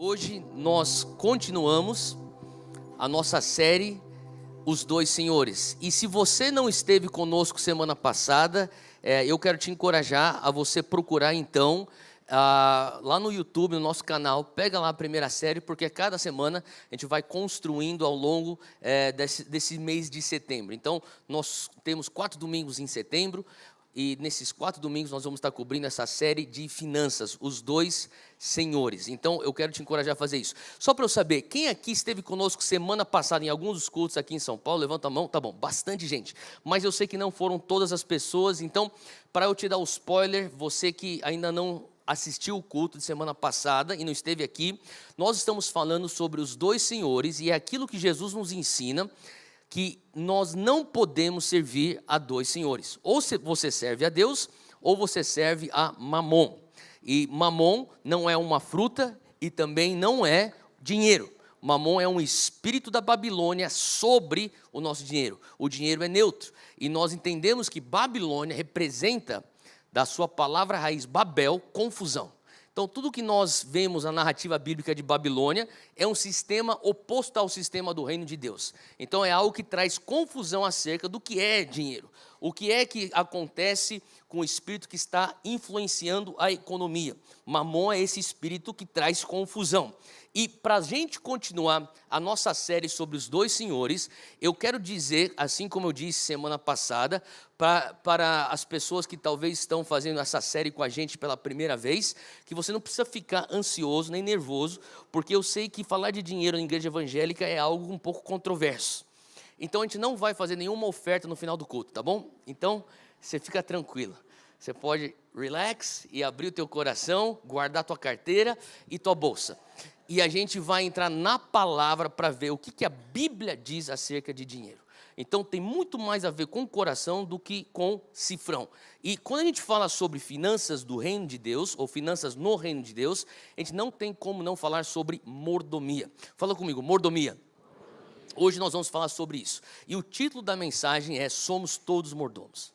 Hoje nós continuamos a nossa série Os Dois Senhores. E se você não esteve conosco semana passada, eu quero te encorajar a você procurar então lá no YouTube, no nosso canal, pega lá a primeira série, porque cada semana a gente vai construindo ao longo desse mês de setembro. Então nós temos 4 domingos em setembro. E nesses 4 domingos nós vamos estar cobrindo essa série de finanças, os dois senhores. Então eu quero te encorajar a fazer isso. Só para eu saber, quem aqui esteve conosco semana passada em alguns dos cultos aqui em São Paulo? Levanta a mão. Tá bom, bastante gente. Mas eu sei que não foram todas as pessoas. Então, para eu te dar o spoiler, você que ainda não assistiu o culto de semana passada e não esteve aqui, nós estamos falando sobre os dois senhores e é aquilo que Jesus nos ensina, que nós não podemos servir a dois senhores. Ou você serve a Deus, ou você serve a Mamon. E Mamon não é uma fruta e também não é dinheiro. Mamon é um espírito da Babilônia sobre o nosso dinheiro. O dinheiro é neutro. E nós entendemos que Babilônia representa, da sua palavra raiz Babel, confusão. Então, tudo que nós vemos na narrativa bíblica de Babilônia é um sistema oposto ao sistema do reino de Deus. Então, é algo que traz confusão acerca do que é dinheiro. O que é que acontece com o espírito que está influenciando a economia. Mamon é esse espírito que traz confusão. E para a gente continuar a nossa série sobre os dois senhores, eu quero dizer, assim como eu disse semana passada, para as pessoas que talvez estão fazendo essa série com a gente pela primeira vez, que você não precisa ficar ansioso nem nervoso, porque eu sei que falar de dinheiro na igreja evangélica é algo um pouco controverso. Então a gente não vai fazer nenhuma oferta no final do culto, tá bom? Então você fica tranquilo. Você pode relax e abrir o teu coração, guardar tua carteira e tua bolsa. E a gente vai entrar na palavra para ver o que a Bíblia diz acerca de dinheiro. Então tem muito mais a ver com o coração do que com cifrão. E quando a gente fala sobre finanças do reino de Deus, ou finanças no reino de Deus, a gente não tem como não falar sobre mordomia. Fala comigo, mordomia. Hoje nós vamos falar sobre isso. E o título da mensagem é Somos Todos Mordomos.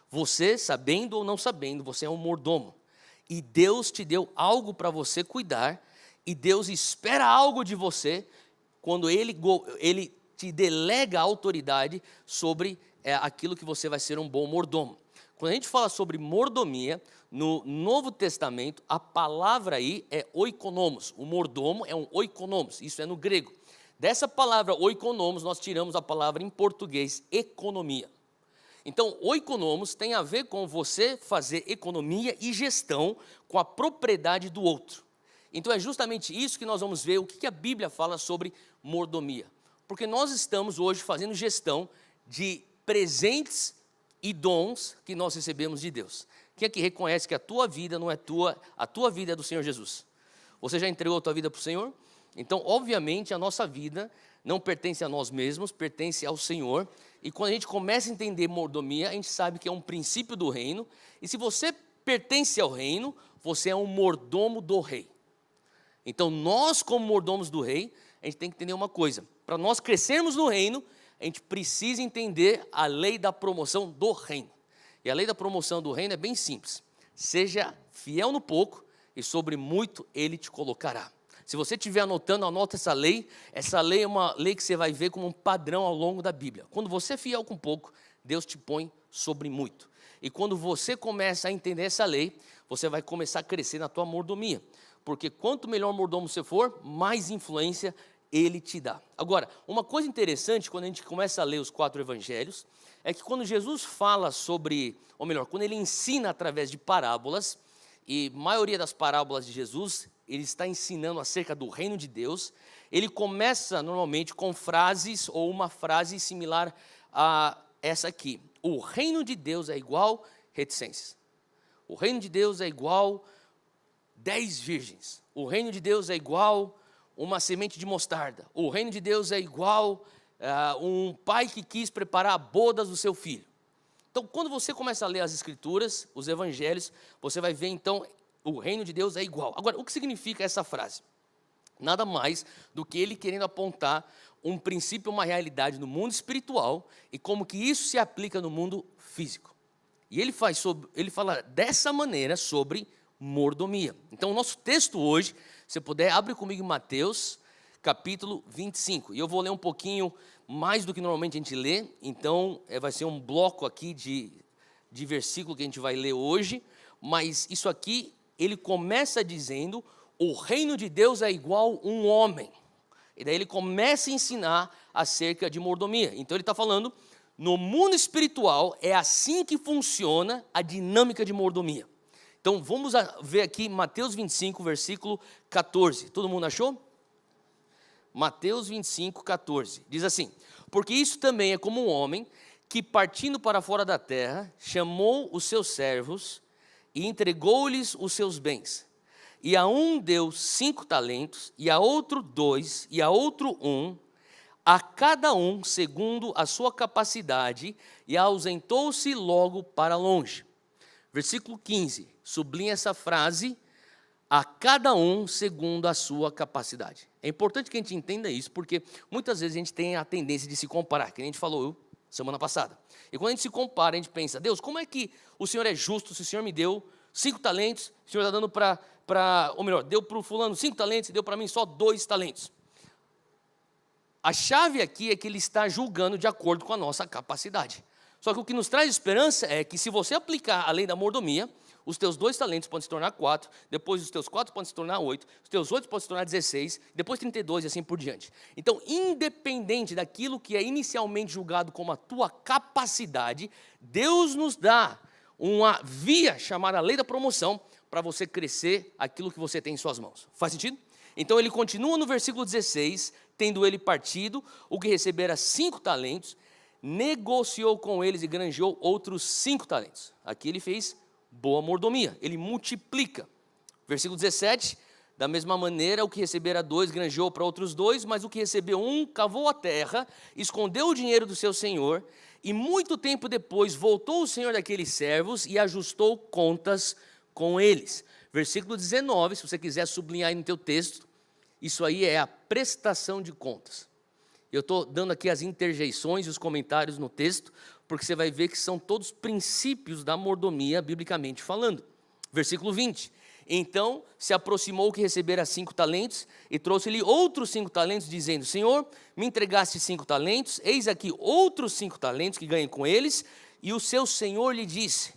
Você, sabendo ou não sabendo, você é um mordomo. E Deus te deu algo para você cuidar. E Deus espera algo de você quando Ele te delega a autoridade sobre aquilo que você vai ser um bom mordomo. Quando a gente fala sobre mordomia, no Novo Testamento, a palavra aí é oikonomos. O mordomo é um oikonomos, isso é no grego. Dessa palavra oikonomos, nós tiramos a palavra em português, economia. Então, oikonomos tem a ver com você fazer economia e gestão com a propriedade do outro. Então, é justamente isso que nós vamos ver, o que a Bíblia fala sobre mordomia. Porque nós estamos hoje fazendo gestão de presentes e dons que nós recebemos de Deus. Quem aqui reconhece que a tua vida não é tua, a tua vida é do Senhor Jesus? Você já entregou a tua vida para o Senhor? Então, obviamente, a nossa vida não pertence a nós mesmos, pertence ao Senhor. E quando a gente começa a entender mordomia, a gente sabe que é um princípio do reino. E se você pertence ao reino, você é um mordomo do rei. Então, nós como mordomos do rei, a gente tem que entender uma coisa. Para nós crescermos no reino, a gente precisa entender a lei da promoção do reino. E a lei da promoção do reino é bem simples. Seja fiel no pouco e sobre muito ele te colocará. Se você estiver anotando, anota essa lei. Essa lei é uma lei que você vai ver como um padrão ao longo da Bíblia. Quando você é fiel com pouco, Deus te põe sobre muito. E quando você começa a entender essa lei, você vai começar a crescer na tua mordomia. Porque quanto melhor mordomo você for, mais influência ele te dá. Agora, uma coisa interessante, quando a gente começa a ler os 4 evangelhos, é que quando Jesus fala sobre, ou melhor, quando ele ensina através de parábolas, e a maioria das parábolas de Jesus, ele está ensinando acerca do reino de Deus, ele começa normalmente com frases ou uma frase similar a essa aqui. O reino de Deus é igual reticências. O reino de Deus é igual 10 virgens. O reino de Deus é igual uma semente de mostarda. O reino de Deus é igual um pai que quis preparar bodas do seu filho. Então, quando você começa a ler as escrituras, os evangelhos, você vai ver então o reino de Deus é igual. Agora, o que significa essa frase? Nada mais do que ele querendo apontar um princípio, uma realidade no mundo espiritual e como que isso se aplica no mundo físico. E ele fala dessa maneira sobre mordomia. Então, o nosso texto hoje Se puder, abre comigo em Mateus, capítulo 25. E eu vou ler um pouquinho mais do que normalmente a gente lê. Então, vai ser um bloco aqui de versículo que a gente vai ler hoje. Mas isso aqui, ele começa dizendo, o reino de Deus é igual um homem. E daí ele começa a ensinar acerca de mordomia. Então ele está falando, no mundo espiritual é assim que funciona a dinâmica de mordomia. Então vamos ver aqui Mateus 25, versículo 14. Todo mundo achou? Mateus 25, 14. Diz assim: porque isso também é como um homem que, partindo para fora da terra, chamou os seus servos e entregou-lhes os seus bens. E a um deu 5 talentos, e a outro 2, e a outro 1, a cada um segundo a sua capacidade, e ausentou-se logo para longe. Versículo 15, sublinha essa frase, a cada um segundo a sua capacidade. É importante que a gente entenda isso, porque muitas vezes a gente tem a tendência de se comparar, que a gente falou semana passada. E quando a gente se compara, a gente pensa, Deus, como é que o Senhor é justo se o Senhor me deu 5 talentos, o Senhor está dando ou melhor, deu para o fulano 5 talentos e deu para mim só 2 talentos. A chave aqui é que ele está julgando de acordo com a nossa capacidade. Só que o que nos traz esperança é que se você aplicar a lei da mordomia, os teus 2 talentos podem se tornar 4, depois os teus 4 podem se tornar 8, os teus 8 podem se tornar 16, depois 32 e assim por diante. Então, independente daquilo que é inicialmente julgado como a tua capacidade, Deus nos dá uma via chamada lei da promoção para você crescer aquilo que você tem em suas mãos. Faz sentido? Então ele continua no versículo 16, tendo ele partido, o que recebera 5 talentos, negociou com eles e granjeou outros 5 talentos. Aqui ele fez boa mordomia, ele multiplica. Versículo 17, da mesma maneira, o que recebera 2 granjeou para outros 2, mas o que recebeu 1 cavou a terra, escondeu o dinheiro do seu senhor, e muito tempo depois voltou o senhor daqueles servos e ajustou contas com eles. Versículo 19, se você quiser sublinhar aí no teu texto, isso aí é a prestação de contas. Eu estou dando aqui as interjeições e os comentários no texto, porque você vai ver que são todos princípios da mordomia, biblicamente falando. Versículo 20, então se aproximou o que recebera 5 talentos, e trouxe-lhe outros 5 talentos, dizendo, Senhor, me entregaste 5 talentos, eis aqui outros 5 talentos que ganhei com eles, e o seu senhor lhe disse,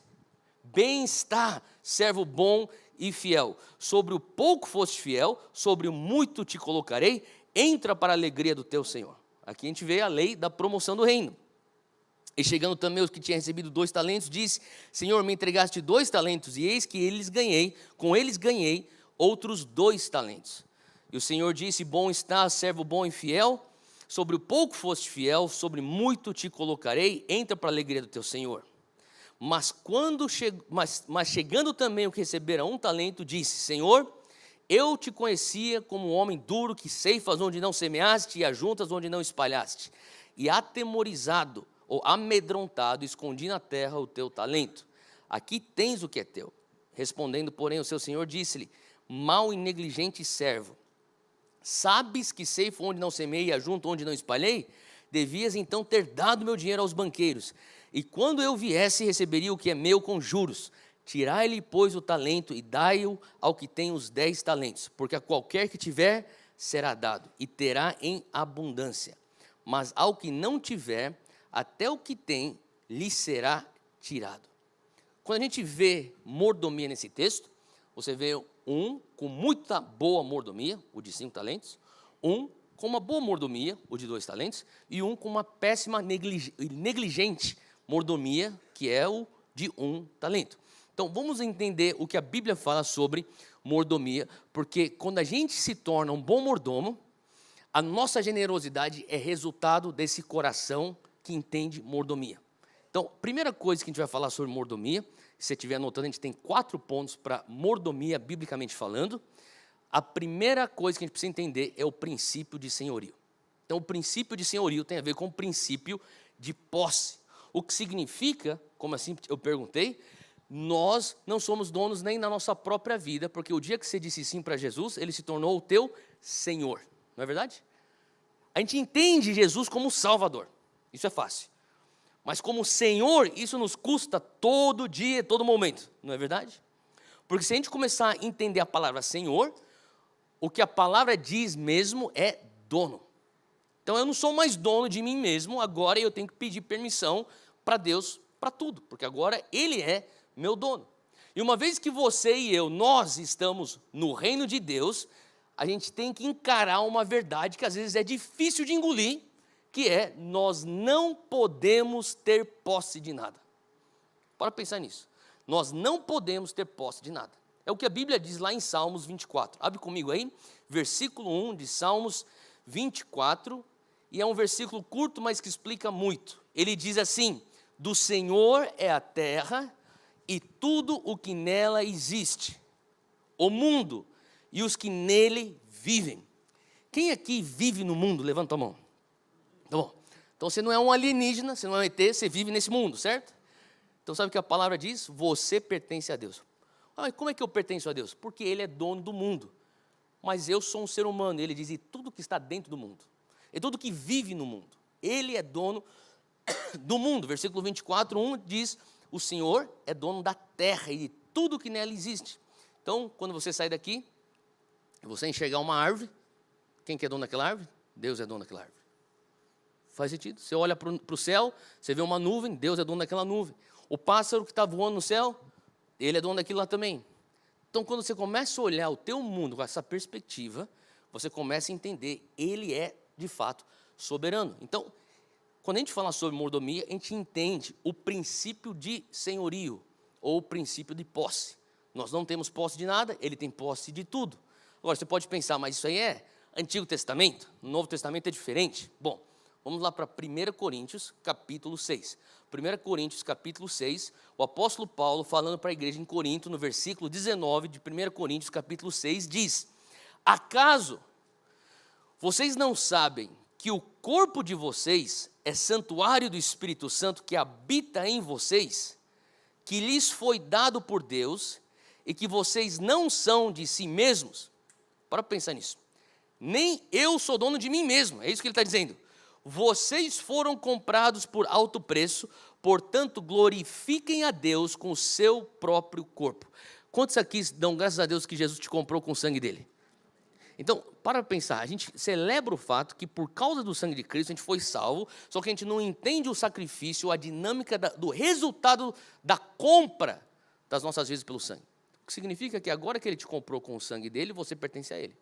bem está, servo bom e fiel, sobre o pouco foste fiel, sobre o muito te colocarei, entra para a alegria do teu Senhor. Aqui a gente vê a lei da promoção do reino. E chegando também os que tinham recebido 2 talentos, disse, Senhor, me entregaste 2 talentos, e eis que com eles ganhei outros 2 talentos. E o Senhor disse, bom está, servo bom e fiel, sobre o pouco foste fiel, sobre muito te colocarei, entra para a alegria do teu Senhor. Mas chegando também o que recebera 1 talento, disse, Senhor, eu te conhecia como um homem duro, que ceifas onde não semeaste e ajuntas onde não espalhaste. E atemorizado, ou amedrontado, escondi na terra o teu talento. Aqui tens o que é teu. Respondendo, porém, o seu senhor disse-lhe, mau e negligente servo, sabes que ceifo onde não semeei e ajunto onde não espalhei? Devias então ter dado meu dinheiro aos banqueiros, e quando eu viesse, receberia o que é meu com juros. Tirai-lhe, pois, o talento e dai-o ao que tem os 10 talentos, porque a qualquer que tiver, será dado, e terá em abundância. Mas ao que não tiver, até o que tem, lhe será tirado. Quando a gente vê mordomia nesse texto, você vê um com muita boa mordomia, o de 5 talentos, um com uma boa mordomia, o de 2 talentos, e um com uma péssima negligente mordomia, que é o de 1 talento. Então, vamos entender o que a Bíblia fala sobre mordomia, porque quando a gente se torna um bom mordomo, a nossa generosidade é resultado desse coração que entende mordomia. Então, primeira coisa que a gente vai falar sobre mordomia, se você estiver anotando, a gente tem 4 pontos para mordomia, biblicamente falando. A primeira coisa que a gente precisa entender é o princípio de senhorio. Então, o princípio de senhorio tem a ver com o princípio de posse. O que significa, como assim eu perguntei, nós não somos donos nem da nossa própria vida, porque o dia que você disse sim para Jesus, ele se tornou o teu Senhor. Não é verdade? A gente entende Jesus como Salvador. Isso é fácil. Mas como Senhor, isso nos custa todo dia, todo momento. Não é verdade? Porque se a gente começar a entender a palavra Senhor, o que a palavra diz mesmo é dono. Então eu não sou mais dono de mim mesmo, agora eu tenho que pedir permissão para Deus para tudo, porque agora Ele é meu dono. E uma vez que você e eu, nós estamos no reino de Deus, a gente tem que encarar uma verdade que às vezes é difícil de engolir, que é, nós não podemos ter posse de nada. Para pensar nisso. Nós não podemos ter posse de nada. É o que a Bíblia diz lá em Salmos 24. Abre comigo aí, versículo 1 de Salmos 24, e é um versículo curto, mas que explica muito. Ele diz assim: do Senhor é a terra e tudo o que nela existe, o mundo e os que nele vivem. Quem aqui vive no mundo? Levanta a mão. Tá bom. Então você não é um alienígena, você não é um ET, você vive nesse mundo, certo? Então sabe o que a palavra diz? Você pertence a Deus. Ah, mas como é que eu pertenço a Deus? Porque Ele é dono do mundo. Mas eu sou um ser humano, Ele diz, e tudo que está dentro do mundo. E tudo que vive no mundo. Ele é dono do mundo. Versículo 24, 1 diz, o Senhor é dono da terra e de tudo que nela existe. Então, quando você sair daqui, você enxergar uma árvore, quem que é dono daquela árvore? Deus é dono daquela árvore. Faz sentido? Você olha para o céu, você vê uma nuvem, Deus é dono daquela nuvem. O pássaro que está voando no céu, ele é dono daquilo lá também. Então, quando você começa a olhar o teu mundo com essa perspectiva, você começa a entender, ele é, de fato, soberano. Então, quando a gente fala sobre mordomia, a gente entende o princípio de senhorio, ou o princípio de posse. Nós não temos posse de nada, ele tem posse de tudo. Agora, você pode pensar, mas isso aí é Antigo Testamento? No Novo Testamento é diferente? Bom, vamos lá para 1 Coríntios, capítulo 6. 1 Coríntios, capítulo 6, o apóstolo Paulo, falando para a igreja em Corinto, no versículo 19 de 1 Coríntios, capítulo 6, diz: acaso vocês não sabem que o corpo de vocês é santuário do Espírito Santo que habita em vocês, que lhes foi dado por Deus, e que vocês não são de si mesmos? Para pensar nisso. Nem eu sou dono de mim mesmo, é isso que ele está dizendo. Vocês foram comprados por alto preço, portanto glorifiquem a Deus com o seu próprio corpo. Quantos aqui dão graças a Deus que Jesus te comprou com o sangue dele? Então, para pensar, a gente celebra o fato que por causa do sangue de Cristo a gente foi salvo, só que a gente não entende o sacrifício, a dinâmica do resultado da compra das nossas vidas pelo sangue. O que significa que agora que ele te comprou com o sangue dele, você pertence a ele.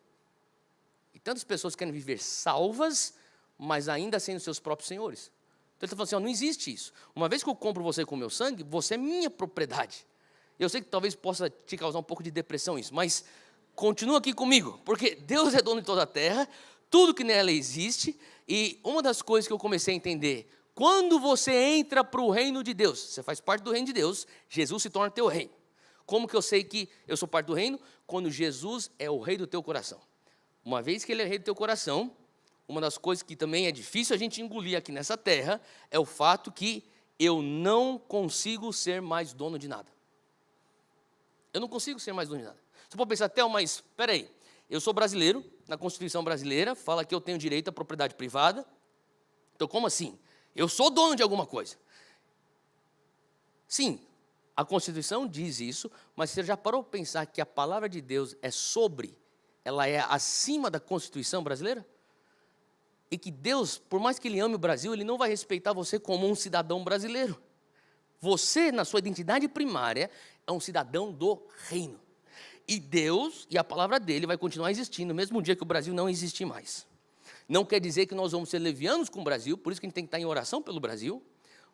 E tantas pessoas querem viver salvas, mas ainda sendo seus próprios senhores. Então ele está falando assim, não existe isso. Uma vez que eu compro você com o meu sangue, você é minha propriedade. Eu sei que talvez possa te causar um pouco de depressão isso, mas continua aqui comigo, porque Deus é dono de toda a terra, tudo que nela existe, e uma das coisas que eu comecei a entender, quando você entra para o reino de Deus, você faz parte do reino de Deus, Jesus se torna teu rei. Como que eu sei que eu sou parte do reino? Quando Jesus é o rei do teu coração. Uma vez que ele é rei do teu coração, uma das coisas que também é difícil a gente engolir aqui nessa terra é o fato que eu não consigo ser mais dono de nada. Eu não consigo ser mais dono de nada. Você pode pensar, Theo, mas espera aí, eu sou brasileiro, na Constituição brasileira fala que eu tenho direito à propriedade privada. Então, como assim? Eu sou dono de alguma coisa. Sim, a Constituição diz isso, mas você já parou para pensar que a palavra de Deus é sobre, ela é acima da Constituição brasileira? E que Deus, por mais que Ele ame o Brasil, Ele não vai respeitar você como um cidadão brasileiro. Você, na sua identidade primária, é um cidadão do reino. E Deus e a palavra dele vai continuar existindo, mesmo dia que o Brasil não existir mais. Não quer dizer que nós vamos ser levianos com o Brasil, por isso que a gente tem que estar em oração pelo Brasil,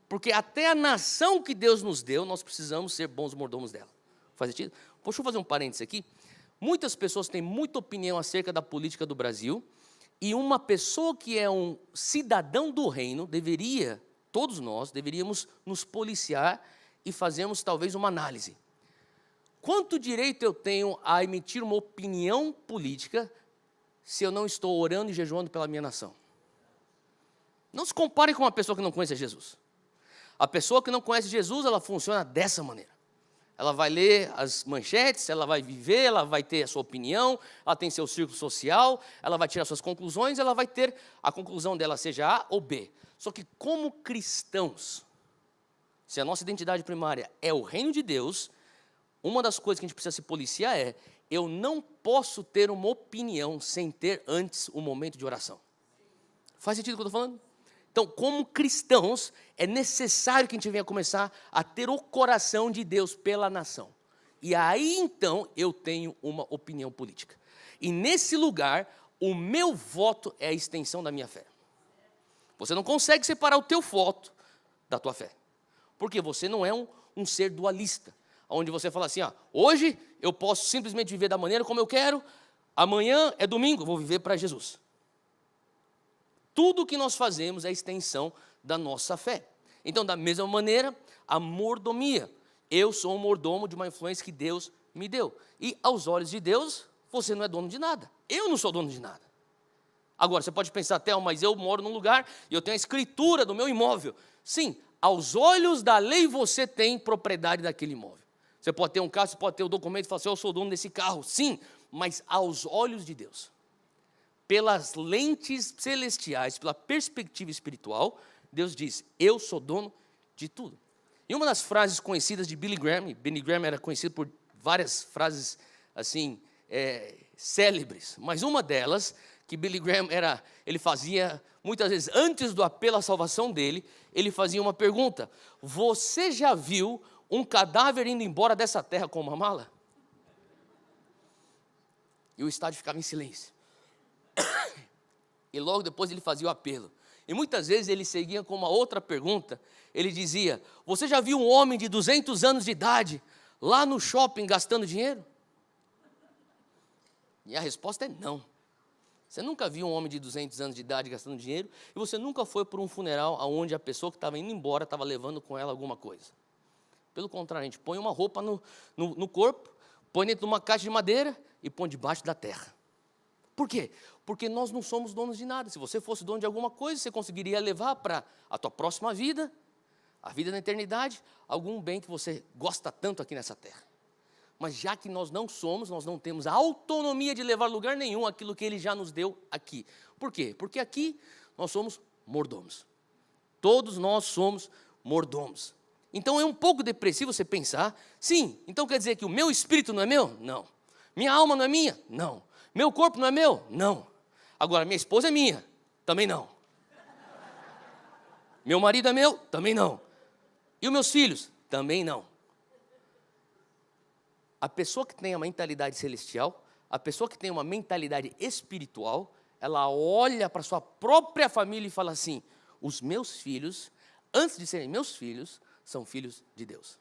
porque até a nação que Deus nos deu, nós precisamos ser bons mordomos dela. Faz sentido? Deixa eu fazer um parênteses aqui. Muitas pessoas têm muita opinião acerca da política do Brasil, e uma pessoa que é um cidadão do reino deveria, todos nós, deveríamos nos policiar e fazermos talvez uma análise. Quanto direito eu tenho a emitir uma opinião política se eu não estou orando e jejuando pela minha nação? Não se compare com uma pessoa que não conhece Jesus. A pessoa que não conhece Jesus, ela funciona dessa maneira. Ela vai ler as manchetes, ela vai viver, ela vai ter a sua opinião, ela tem seu círculo social, ela vai tirar suas conclusões, ela vai ter a conclusão dela seja A ou B. Só que como cristãos, se a nossa identidade primária é o reino de Deus, uma das coisas que a gente precisa se policiar é, eu não posso ter uma opinião sem ter antes um momento de oração. Faz sentido o que eu estou falando? Então, como cristãos, é necessário que a gente venha começar a ter o coração de Deus pela nação. E aí, então, eu tenho uma opinião política. E nesse lugar, o meu voto é a extensão da minha fé. Você não consegue separar o teu voto da tua fé. Porque você não é um ser dualista. Onde você fala assim, hoje eu posso simplesmente viver da maneira como eu quero, amanhã é domingo, eu vou viver para Jesus. Tudo que nós fazemos é extensão da nossa fé. Então, da mesma maneira, a mordomia. Eu sou um mordomo de uma influência que Deus me deu. E aos olhos de Deus, você não é dono de nada. Eu não sou dono de nada. Agora, você pode pensar, Theo, mas eu moro num lugar e eu tenho a escritura do meu imóvel. Sim, aos olhos da lei você tem propriedade daquele imóvel. Você pode ter um carro, você pode ter o documento e falar assim, eu sou dono desse carro. Sim, mas aos olhos de Deus, pelas lentes celestiais, pela perspectiva espiritual, Deus diz, eu sou dono de tudo. E uma das frases conhecidas de Billy Graham era conhecido por várias frases assim, célebres, mas uma delas, que Billy Graham ele fazia, muitas vezes, antes do apelo à salvação dele, ele fazia uma pergunta, você já viu um cadáver indo embora dessa terra com uma mala? E o estádio ficava em silêncio. E logo depois ele fazia o apelo. E muitas vezes ele seguia com uma outra pergunta. Ele dizia, você já viu um homem de 200 anos de idade lá no shopping gastando dinheiro? E a resposta é não. Você nunca viu um homem de 200 anos de idade gastando dinheiro e você nunca foi por um funeral onde a pessoa que estava indo embora estava levando com ela alguma coisa. Pelo contrário, a gente põe uma roupa no corpo, põe dentro de uma caixa de madeira e põe debaixo da terra. Por quê? Porque nós não somos donos de nada. Se você fosse dono de alguma coisa, você conseguiria levar para a tua próxima vida, a vida na eternidade, algum bem que você gosta tanto aqui nessa terra. Mas já que nós não somos, nós não temos a autonomia de levar a lugar nenhum aquilo que Ele já nos deu aqui. Por quê? Porque aqui nós somos mordomos. Todos nós somos mordomos. Então é um pouco depressivo você pensar, sim, então quer dizer que o meu espírito não é meu? Não. Minha alma não é minha? Não. Meu corpo não é meu? Não. Agora, minha esposa é minha? Também não. Meu marido é meu? Também não. E os meus filhos? Também não. A pessoa que tem uma mentalidade celestial, a pessoa que tem uma mentalidade espiritual, ela olha para a sua própria família e fala assim, os meus filhos, antes de serem meus filhos, são filhos de Deus.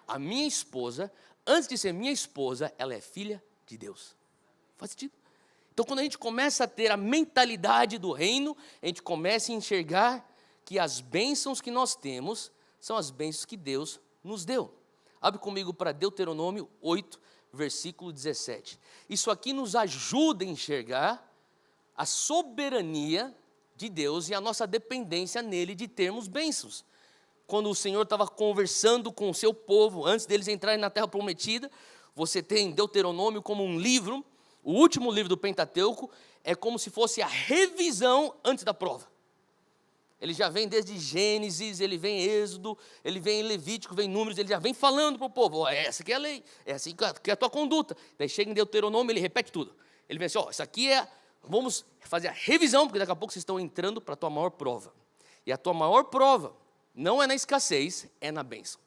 A minha esposa, antes de ser minha esposa, ela é filha de Deus. Faz sentido? Então, quando a gente começa a ter a mentalidade do reino, a gente começa a enxergar que as bênçãos que nós temos são as bênçãos que Deus nos deu. Abre comigo para Deuteronômio 8, versículo 17. Isso aqui nos ajuda a enxergar a soberania de Deus e a nossa dependência nele de termos bênçãos. Quando o Senhor estava conversando com o seu povo, antes deles entrarem na terra prometida, você tem Deuteronômio como um livro, o último livro do Pentateuco, é como se fosse a revisão antes da prova. Ele já vem desde Gênesis, ele vem em Êxodo, ele vem em Levítico, vem em Números, ele já vem falando para o povo, essa aqui é a lei, é assim que é a tua conduta. Daí chega em Deuteronômio, ele repete tudo. Ele vem assim, isso aqui vamos fazer a revisão, porque daqui a pouco vocês estão entrando para a tua maior prova. E a tua maior prova não é na escassez, é na bênção.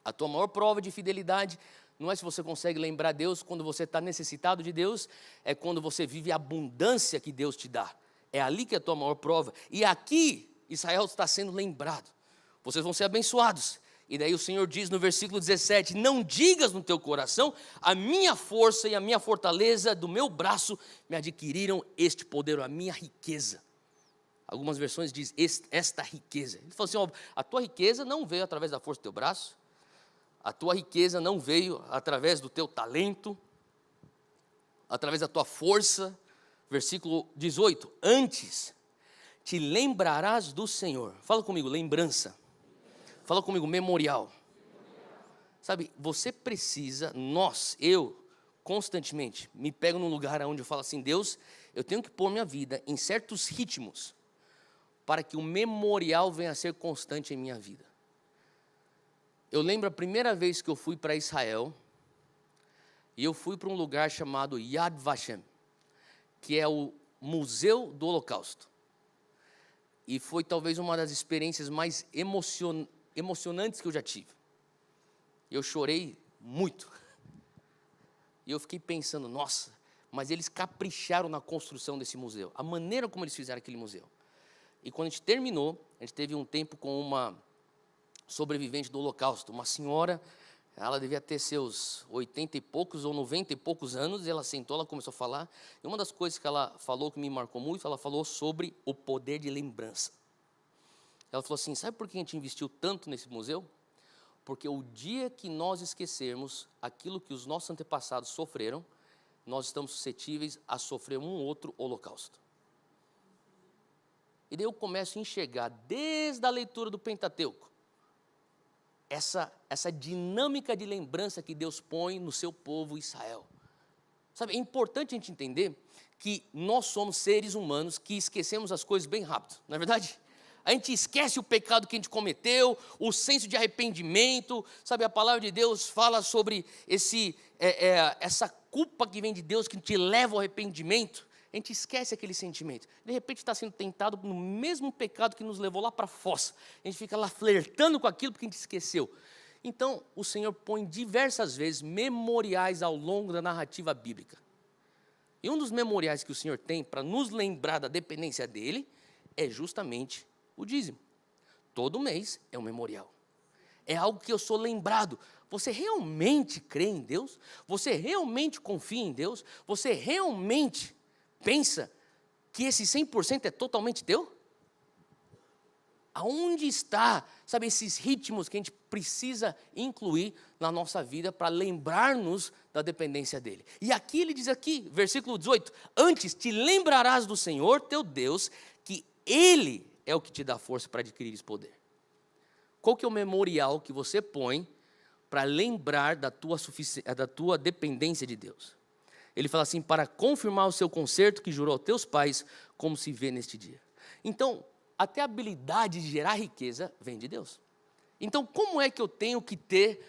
A tua maior prova de fidelidade não é se você consegue lembrar Deus quando você está necessitado de Deus, é quando você vive a abundância que Deus te dá. É ali que é a tua maior prova. E aqui, Israel está sendo lembrado. Vocês vão ser abençoados. E daí o Senhor diz no versículo 17, não digas no teu coração, a minha força e a minha fortaleza do meu braço me adquiriram este poder, a minha riqueza. Algumas versões dizem esta riqueza. Ele falou assim, a tua riqueza não veio através da força do teu braço, a tua riqueza não veio através do teu talento, através da tua força. Versículo 18, antes te lembrarás do Senhor. Fala comigo, lembrança. Fala comigo, memorial. Sabe, você precisa, eu, constantemente, me pego num lugar onde eu falo assim, Deus, eu tenho que pôr minha vida em certos ritmos, para que o memorial venha a ser constante em minha vida. Eu lembro a primeira vez que eu fui para Israel, E eu fui para um lugar chamado Yad Vashem, que é o Museu do Holocausto. E foi talvez uma das experiências mais emocionantes que eu já tive. Eu chorei muito. E eu fiquei pensando, nossa, mas eles capricharam na construção desse museu. A maneira como eles fizeram aquele museu. E quando a gente terminou, a gente teve um tempo com uma sobrevivente do Holocausto, uma senhora, ela devia ter seus 80 e poucos ou 90 e poucos anos, e ela sentou, ela começou a falar, e uma das coisas que ela falou que me marcou muito, ela falou sobre o poder de lembrança. Ela falou assim, sabe por que a gente investiu tanto nesse museu? Porque o dia que nós esquecermos aquilo que os nossos antepassados sofreram, nós estamos suscetíveis a sofrer um outro holocausto. E daí eu começo a enxergar, desde a leitura do Pentateuco, essa dinâmica de lembrança que Deus põe no seu povo Israel. Sabe, é importante a gente entender que nós somos seres humanos que esquecemos as coisas bem rápido, não é verdade? A gente esquece o pecado que a gente cometeu, o senso de arrependimento, sabe, a palavra de Deus fala sobre essa culpa que vem de Deus, que te leva ao arrependimento. A gente esquece aquele sentimento. De repente está sendo tentado no mesmo pecado que nos levou lá para a fossa. A gente fica lá flertando com aquilo porque a gente esqueceu. Então, o Senhor põe diversas vezes memoriais ao longo da narrativa bíblica. E um dos memoriais que o Senhor tem para nos lembrar da dependência dEle é justamente o dízimo. Todo mês é um memorial. É algo que eu sou lembrado. Você realmente crê em Deus? Você realmente confia em Deus? Você realmente pensa que esse 100% é totalmente teu? Aonde está, sabe, esses ritmos que a gente precisa incluir na nossa vida para lembrar-nos da dependência dele? E aqui ele diz aqui, versículo 18, antes te lembrarás do Senhor teu Deus, que Ele é o que te dá força para adquirir esse poder. Qual que é o memorial que você põe para lembrar da tua dependência de Deus? Ele fala assim, para confirmar o seu concerto que jurou aos teus pais, como se vê neste dia. Então, até a habilidade de gerar riqueza vem de Deus. Então, como é que eu tenho que ter,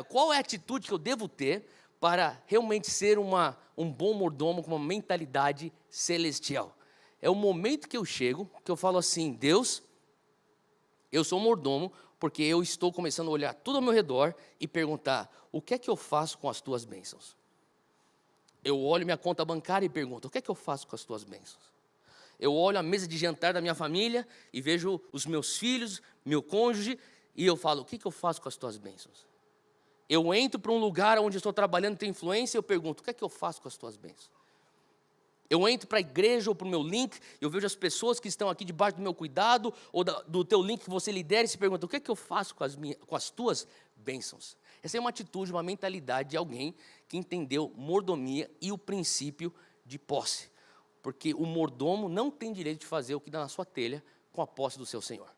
qual é a atitude que eu devo ter para realmente ser um bom mordomo com uma mentalidade celestial? É o momento que eu chego, que eu falo assim, Deus, eu sou um mordomo, porque eu estou começando a olhar tudo ao meu redor e perguntar, o que é que eu faço com as tuas bênçãos? Eu olho minha conta bancária e pergunto, o que é que eu faço com as tuas bênçãos? Eu olho a mesa de jantar da minha família e vejo os meus filhos, meu cônjuge, e eu falo, o que eu faço com as tuas bênçãos? Eu entro para um lugar onde estou trabalhando, tem influência, e eu pergunto, o que é que eu faço com as tuas bênçãos? Eu entro para a igreja ou para o meu link, eu vejo as pessoas que estão aqui debaixo do meu cuidado, ou do teu link que você lidera, e se pergunta, o que é que eu faço com as tuas bênçãos? Essa é uma atitude, uma mentalidade de alguém que entendeu mordomia e o princípio de posse. Porque o mordomo não tem direito de fazer o que dá na sua telha com a posse do seu senhor.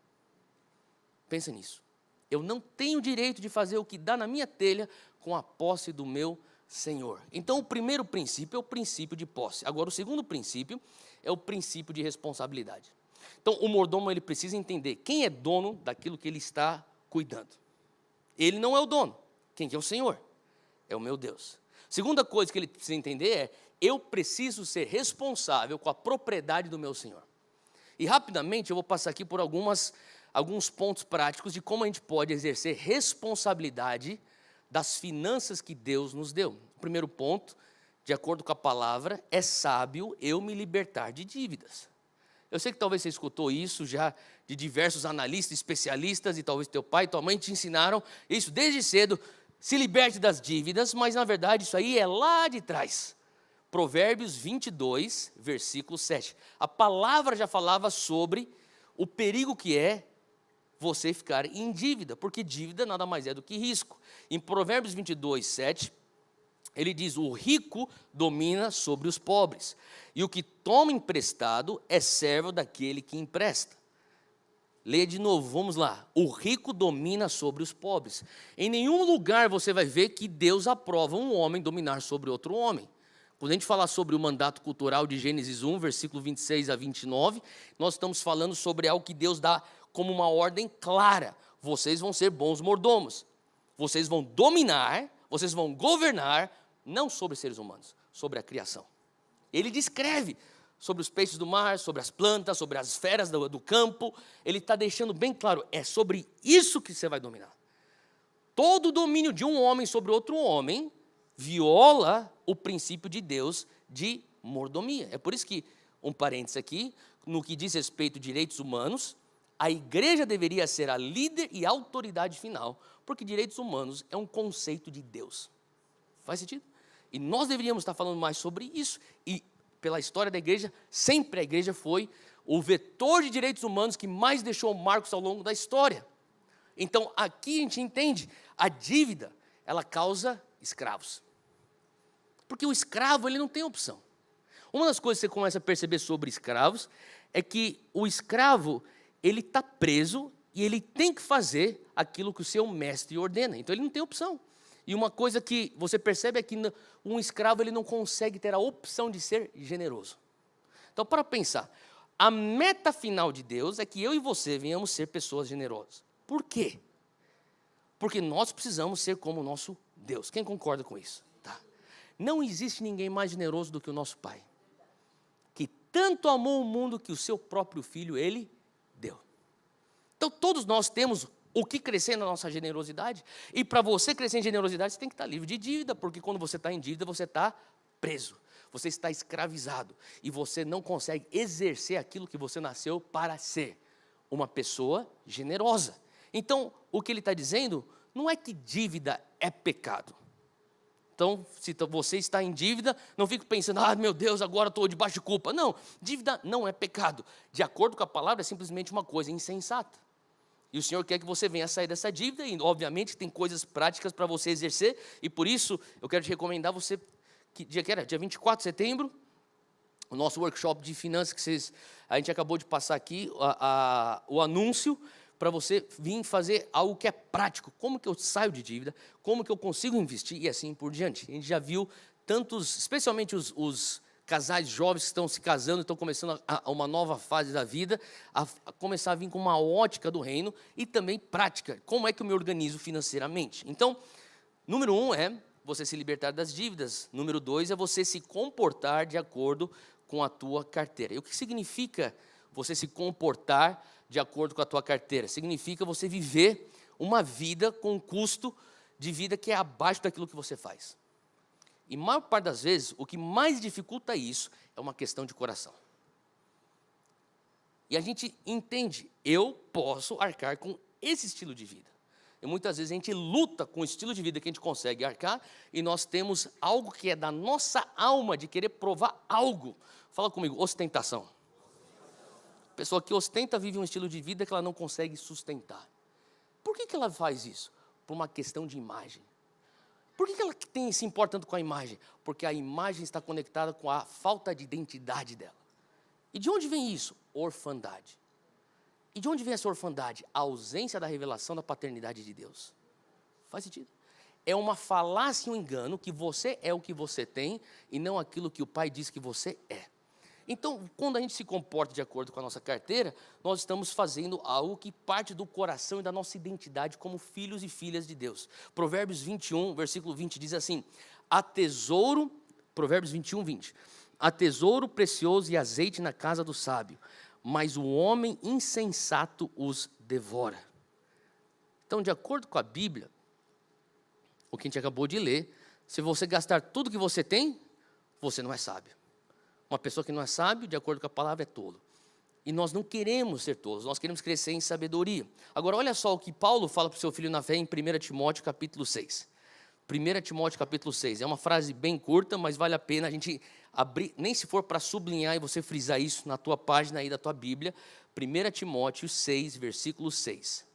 Pensa nisso. Eu não tenho direito de fazer o que dá na minha telha com a posse do meu senhor. Então, o primeiro princípio é o princípio de posse. Agora, o segundo princípio é o princípio de responsabilidade. Então, o mordomo ele precisa entender quem é dono daquilo que ele está cuidando. Ele não é o dono. Quem que é o Senhor? É o meu Deus. Segunda coisa que ele precisa entender é, eu preciso ser responsável com a propriedade do meu Senhor. E rapidamente eu vou passar aqui por alguns pontos práticos de como a gente pode exercer responsabilidade das finanças que Deus nos deu. O primeiro ponto, de acordo com a palavra, é sábio eu me libertar de dívidas. Eu sei que talvez você escutou isso já de diversos analistas, especialistas, e talvez teu pai e tua mãe te ensinaram isso desde cedo, se liberte das dívidas, mas na verdade isso aí é lá de trás. Provérbios 22, versículo 7. A palavra já falava sobre o perigo que é você ficar em dívida, porque dívida nada mais é do que risco. Em Provérbios 22, 7, ele diz, o rico domina sobre os pobres, e o que toma emprestado é servo daquele que empresta. Leia de novo, vamos lá. O rico domina sobre os pobres. Em nenhum lugar você vai ver que Deus aprova um homem dominar sobre outro homem. Quando a gente falar sobre o mandato cultural de Gênesis 1, versículo 26 a 29, nós estamos falando sobre algo que Deus dá como uma ordem clara. Vocês vão ser bons mordomos. Vocês vão dominar, vocês vão governar não sobre seres humanos, sobre a criação. Ele descreve sobre os peixes do mar, sobre as plantas, sobre as feras do campo. Ele está deixando bem claro, é sobre isso que você vai dominar. Todo o domínio de um homem sobre outro homem viola o princípio de Deus de mordomia. É por isso que, um parênteses aqui, no que diz respeito a direitos humanos, a igreja deveria ser a líder e a autoridade final, porque direitos humanos é um conceito de Deus. Faz sentido? E nós deveríamos estar falando mais sobre isso. E pela história da igreja, sempre a igreja foi o vetor de direitos humanos que mais deixou marcos ao longo da história. Então, aqui a gente entende, a dívida, ela causa escravos. Porque o escravo, ele não tem opção. Uma das coisas que você começa a perceber sobre escravos é que o escravo, ele está preso e ele tem que fazer aquilo que o seu mestre ordena. Então, ele não tem opção. E uma coisa que você percebe é que um escravo ele não consegue ter a opção de ser generoso. Então, para pensar, a meta final de Deus é que eu e você venhamos ser pessoas generosas. Por quê? Porque nós precisamos ser como o nosso Deus. Quem concorda com isso? Tá. Não existe ninguém mais generoso do que o nosso Pai, que tanto amou o mundo que o seu próprio Filho Ele deu. Então, todos nós temos o que crescer na nossa generosidade, e para você crescer em generosidade, você tem que estar livre de dívida, porque quando você está em dívida, você está preso, você está escravizado, e você não consegue exercer aquilo que você nasceu para ser, uma pessoa generosa. Então, o que ele está dizendo, não é que dívida é pecado. Então, se você está em dívida, não fique pensando, meu Deus, agora estou debaixo de culpa. Não, dívida não é pecado. De acordo com a palavra, é simplesmente uma coisa insensata. E o Senhor quer que você venha a sair dessa dívida, e obviamente tem coisas práticas para você exercer, e por isso eu quero te recomendar você, que dia que era? Dia 24 de setembro, o nosso workshop de finanças, que a gente acabou de passar aqui, o anúncio, para você vir fazer algo que é prático. Como que eu saio de dívida, como que eu consigo investir, e assim por diante. A gente já viu tantos, especialmente os casais jovens que estão se casando, estão começando uma nova fase da vida, a começar a vir com uma ótica do reino e também prática. Como é que eu me organizo financeiramente? Então, número 1 é você se libertar das dívidas. Número 2 é você se comportar de acordo com a tua carteira. E o que significa você se comportar de acordo com a tua carteira? Significa você viver uma vida com um custo de vida que é abaixo daquilo que você faz. E a maior parte das vezes, o que mais dificulta isso é uma questão de coração. E a gente entende, eu posso arcar com esse estilo de vida. E muitas vezes a gente luta com o estilo de vida que a gente consegue arcar, e nós temos algo que é da nossa alma, de querer provar algo. Fala comigo, ostentação. A pessoa que ostenta vive um estilo de vida que ela não consegue sustentar. Por que ela faz isso? Por uma questão de imagem. Por que ela se importa tanto com a imagem? Porque a imagem está conectada com a falta de identidade dela. E de onde vem isso? Orfandade. E de onde vem essa orfandade? A ausência da revelação da paternidade de Deus. Faz sentido? É uma falácia e um engano que você é o que você tem e não aquilo que o Pai diz que você é. Então, quando a gente se comporta de acordo com a nossa carteira, nós estamos fazendo algo que parte do coração e da nossa identidade como filhos e filhas de Deus. Provérbios 21, versículo 20, diz assim, Provérbios 21, 20, há tesouro precioso e azeite na casa do sábio, mas o homem insensato os devora. Então, de acordo com a Bíblia, o que a gente acabou de ler, se você gastar tudo que você tem, você não é sábio. Uma pessoa que não é sábio, de acordo com a palavra, é tolo. E nós não queremos ser tolos, nós queremos crescer em sabedoria. Agora, olha só o que Paulo fala para o seu filho na fé em 1 Timóteo capítulo 6. 1 Timóteo capítulo 6. É uma frase bem curta, mas vale a pena a gente abrir, nem se for para sublinhar e você frisar isso na tua página aí da tua Bíblia. 1 Timóteo 6, versículo 6.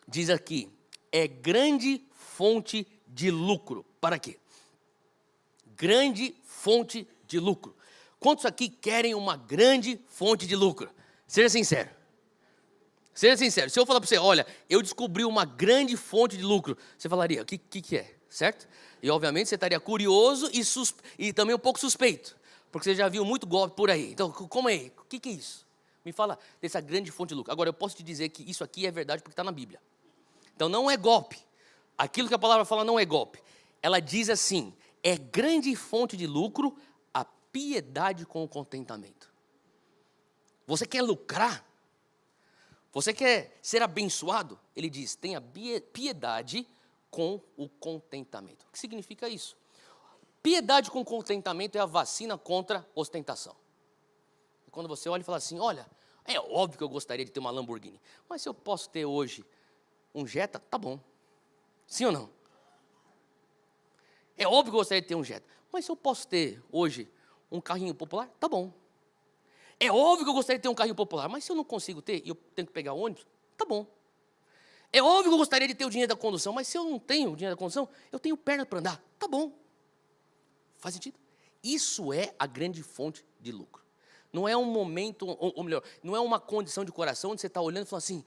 Diz aqui, é grande fonte de lucro. Para quê? Grande fonte de lucro. Quantos aqui querem uma grande fonte de lucro? Seja sincero. Seja sincero. Se eu falar para você, olha, eu descobri uma grande fonte de lucro, você falaria, o que é? Certo? E obviamente você estaria curioso e também um pouco suspeito, porque você já viu muito golpe por aí. Então, como é? O que é isso? Me fala dessa grande fonte de lucro. Agora, eu posso te dizer que isso aqui é verdade porque está na Bíblia. Então, não é golpe. Aquilo que a palavra fala não é golpe. Ela diz assim: é grande fonte de lucro a piedade com o contentamento. Você quer lucrar? Você quer ser abençoado? Ele diz: tenha piedade com o contentamento. O que significa isso? Piedade com contentamento é a vacina contra ostentação. Quando você olha e fala assim: olha, é óbvio que eu gostaria de ter uma Lamborghini, mas se eu posso ter hoje um Jetta, tá bom. Sim ou não? É óbvio que eu gostaria de ter um Jetta, mas se eu posso ter hoje um carrinho popular, tá bom. É óbvio que eu gostaria de ter um carrinho popular, mas se eu não consigo ter e eu tenho que pegar ônibus, tá bom. É óbvio que eu gostaria de ter o dinheiro da condução, mas se eu não tenho o dinheiro da condução, eu tenho perna para andar, tá bom. Faz sentido? Isso é a grande fonte de lucro. Não é um momento, ou melhor, não é uma condição de coração onde você está olhando e falando assim: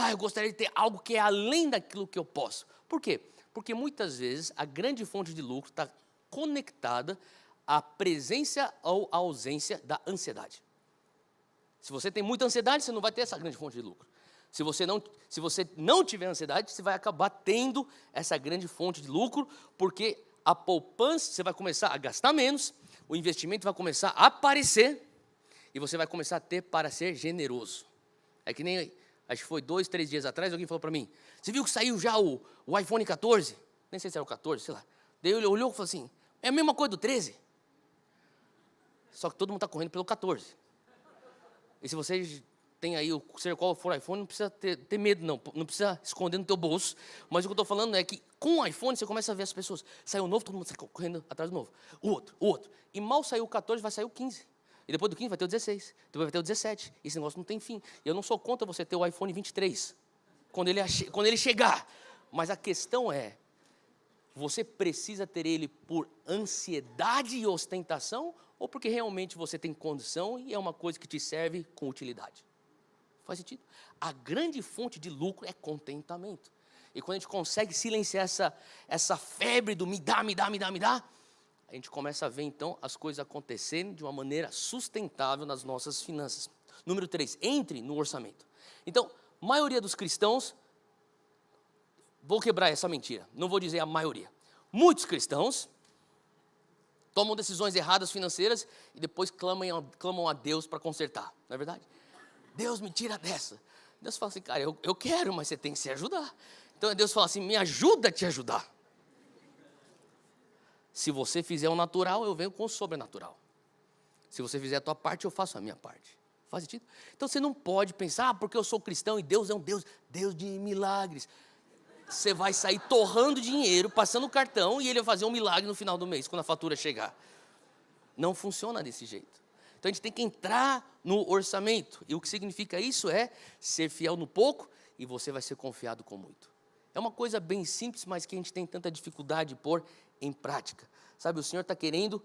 eu gostaria de ter algo que é além daquilo que eu posso. Por quê? Porque muitas vezes a grande fonte de lucro está conectada à presença ou à ausência da ansiedade. Se você tem muita ansiedade, você não vai ter essa grande fonte de lucro. Se você não tiver ansiedade, você vai acabar tendo essa grande fonte de lucro, porque a poupança, você vai começar a gastar menos, o investimento vai começar a aparecer, e você vai começar a ter para ser generoso. É que nem, acho que foi 2, 3 dias atrás, alguém falou para mim: você viu que saiu já o iPhone 14? Nem sei se era o 14, sei lá. Daí ele olhou e falou assim: é a mesma coisa do 13. Só que todo mundo está correndo pelo 14. E se você tem aí, seja qual for o iPhone, não precisa ter medo, não precisa esconder no teu bolso. Mas o que eu estou falando é que com o iPhone você começa a ver as pessoas. Saiu o novo, todo mundo sai correndo atrás do novo. O outro. E mal saiu o 14, vai sair o 15. E depois do 15 vai ter o 16. Depois vai ter o 17. Esse negócio não tem fim. E eu não sou contra você ter o iPhone 23. Quando ele chegar. Mas a questão é: você precisa ter ele por ansiedade e ostentação, ou porque realmente você tem condição e é uma coisa que te serve com utilidade? Faz sentido? A grande fonte de lucro é contentamento. E quando a gente consegue silenciar essa febre do me dá, a gente começa a ver então as coisas acontecerem de uma maneira sustentável nas nossas finanças. Número 3, entre no orçamento. Então, maioria dos cristãos, vou quebrar essa mentira, não vou dizer a maioria. Muitos cristãos tomam decisões erradas financeiras e depois clamam a Deus para consertar, não é verdade? Deus, me tira dessa. Deus fala assim: cara, eu quero, mas você tem que se ajudar. Então Deus fala assim: me ajuda a te ajudar. Se você fizer o natural, eu venho com o sobrenatural. Se você fizer a tua parte, eu faço a minha parte. Faz sentido? Então você não pode pensar: porque eu sou cristão e Deus é um Deus de milagres. Você vai sair torrando dinheiro, passando o cartão, e ele vai fazer um milagre no final do mês, quando a fatura chegar. Não funciona desse jeito. Então a gente tem que entrar no orçamento. E o que significa isso é ser fiel no pouco e você vai ser confiado com muito. É uma coisa bem simples, mas que a gente tem tanta dificuldade de pôr em prática. Sabe, o Senhor está querendo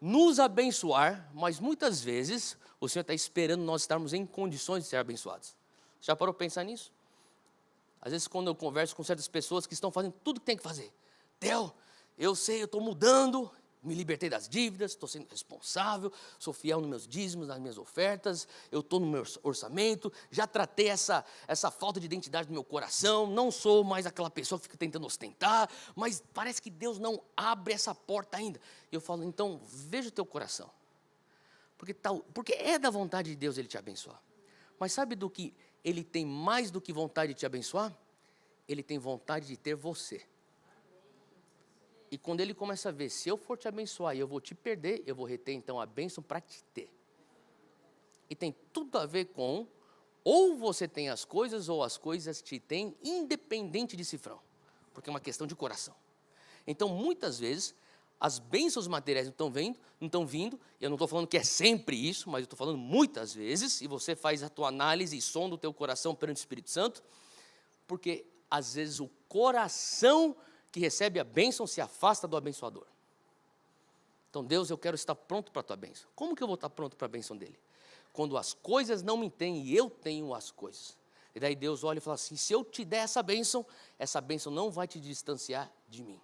nos abençoar, mas muitas vezes o Senhor está esperando nós estarmos em condições de ser abençoados. Já parou para pensar nisso? Às vezes quando eu converso com certas pessoas que estão fazendo tudo o que tem que fazer. Theo, eu sei, eu estou mudando, me libertei das dívidas, estou sendo responsável, sou fiel nos meus dízimos, nas minhas ofertas, eu estou no meu orçamento, já tratei essa falta de identidade do meu coração, não sou mais aquela pessoa que fica tentando ostentar, mas parece que Deus não abre essa porta ainda. Eu falo: então, veja o teu coração, porque é da vontade de Deus Ele te abençoar. Mas sabe do que Ele tem mais do que vontade de te abençoar? Ele tem vontade de ter você. E quando Ele começa a ver: se eu for te abençoar e eu vou te perder, eu vou reter então a bênção para te ter. E tem tudo a ver com: ou você tem as coisas, ou as coisas te têm, independente de cifrão. Porque é uma questão de coração. Então, muitas vezes, as bênçãos materiais não estão vindo, eu não estou falando que é sempre isso, mas eu estou falando muitas vezes, e você faz a tua análise e sonda o teu coração perante o Espírito Santo, porque às vezes o coração que recebe a bênção se afasta do abençoador. Então, Deus, eu quero estar pronto para a tua bênção. Como que eu vou estar pronto para a bênção dele? Quando as coisas não me têm e eu tenho as coisas. E daí Deus olha e fala assim: se eu te der essa bênção não vai te distanciar de mim.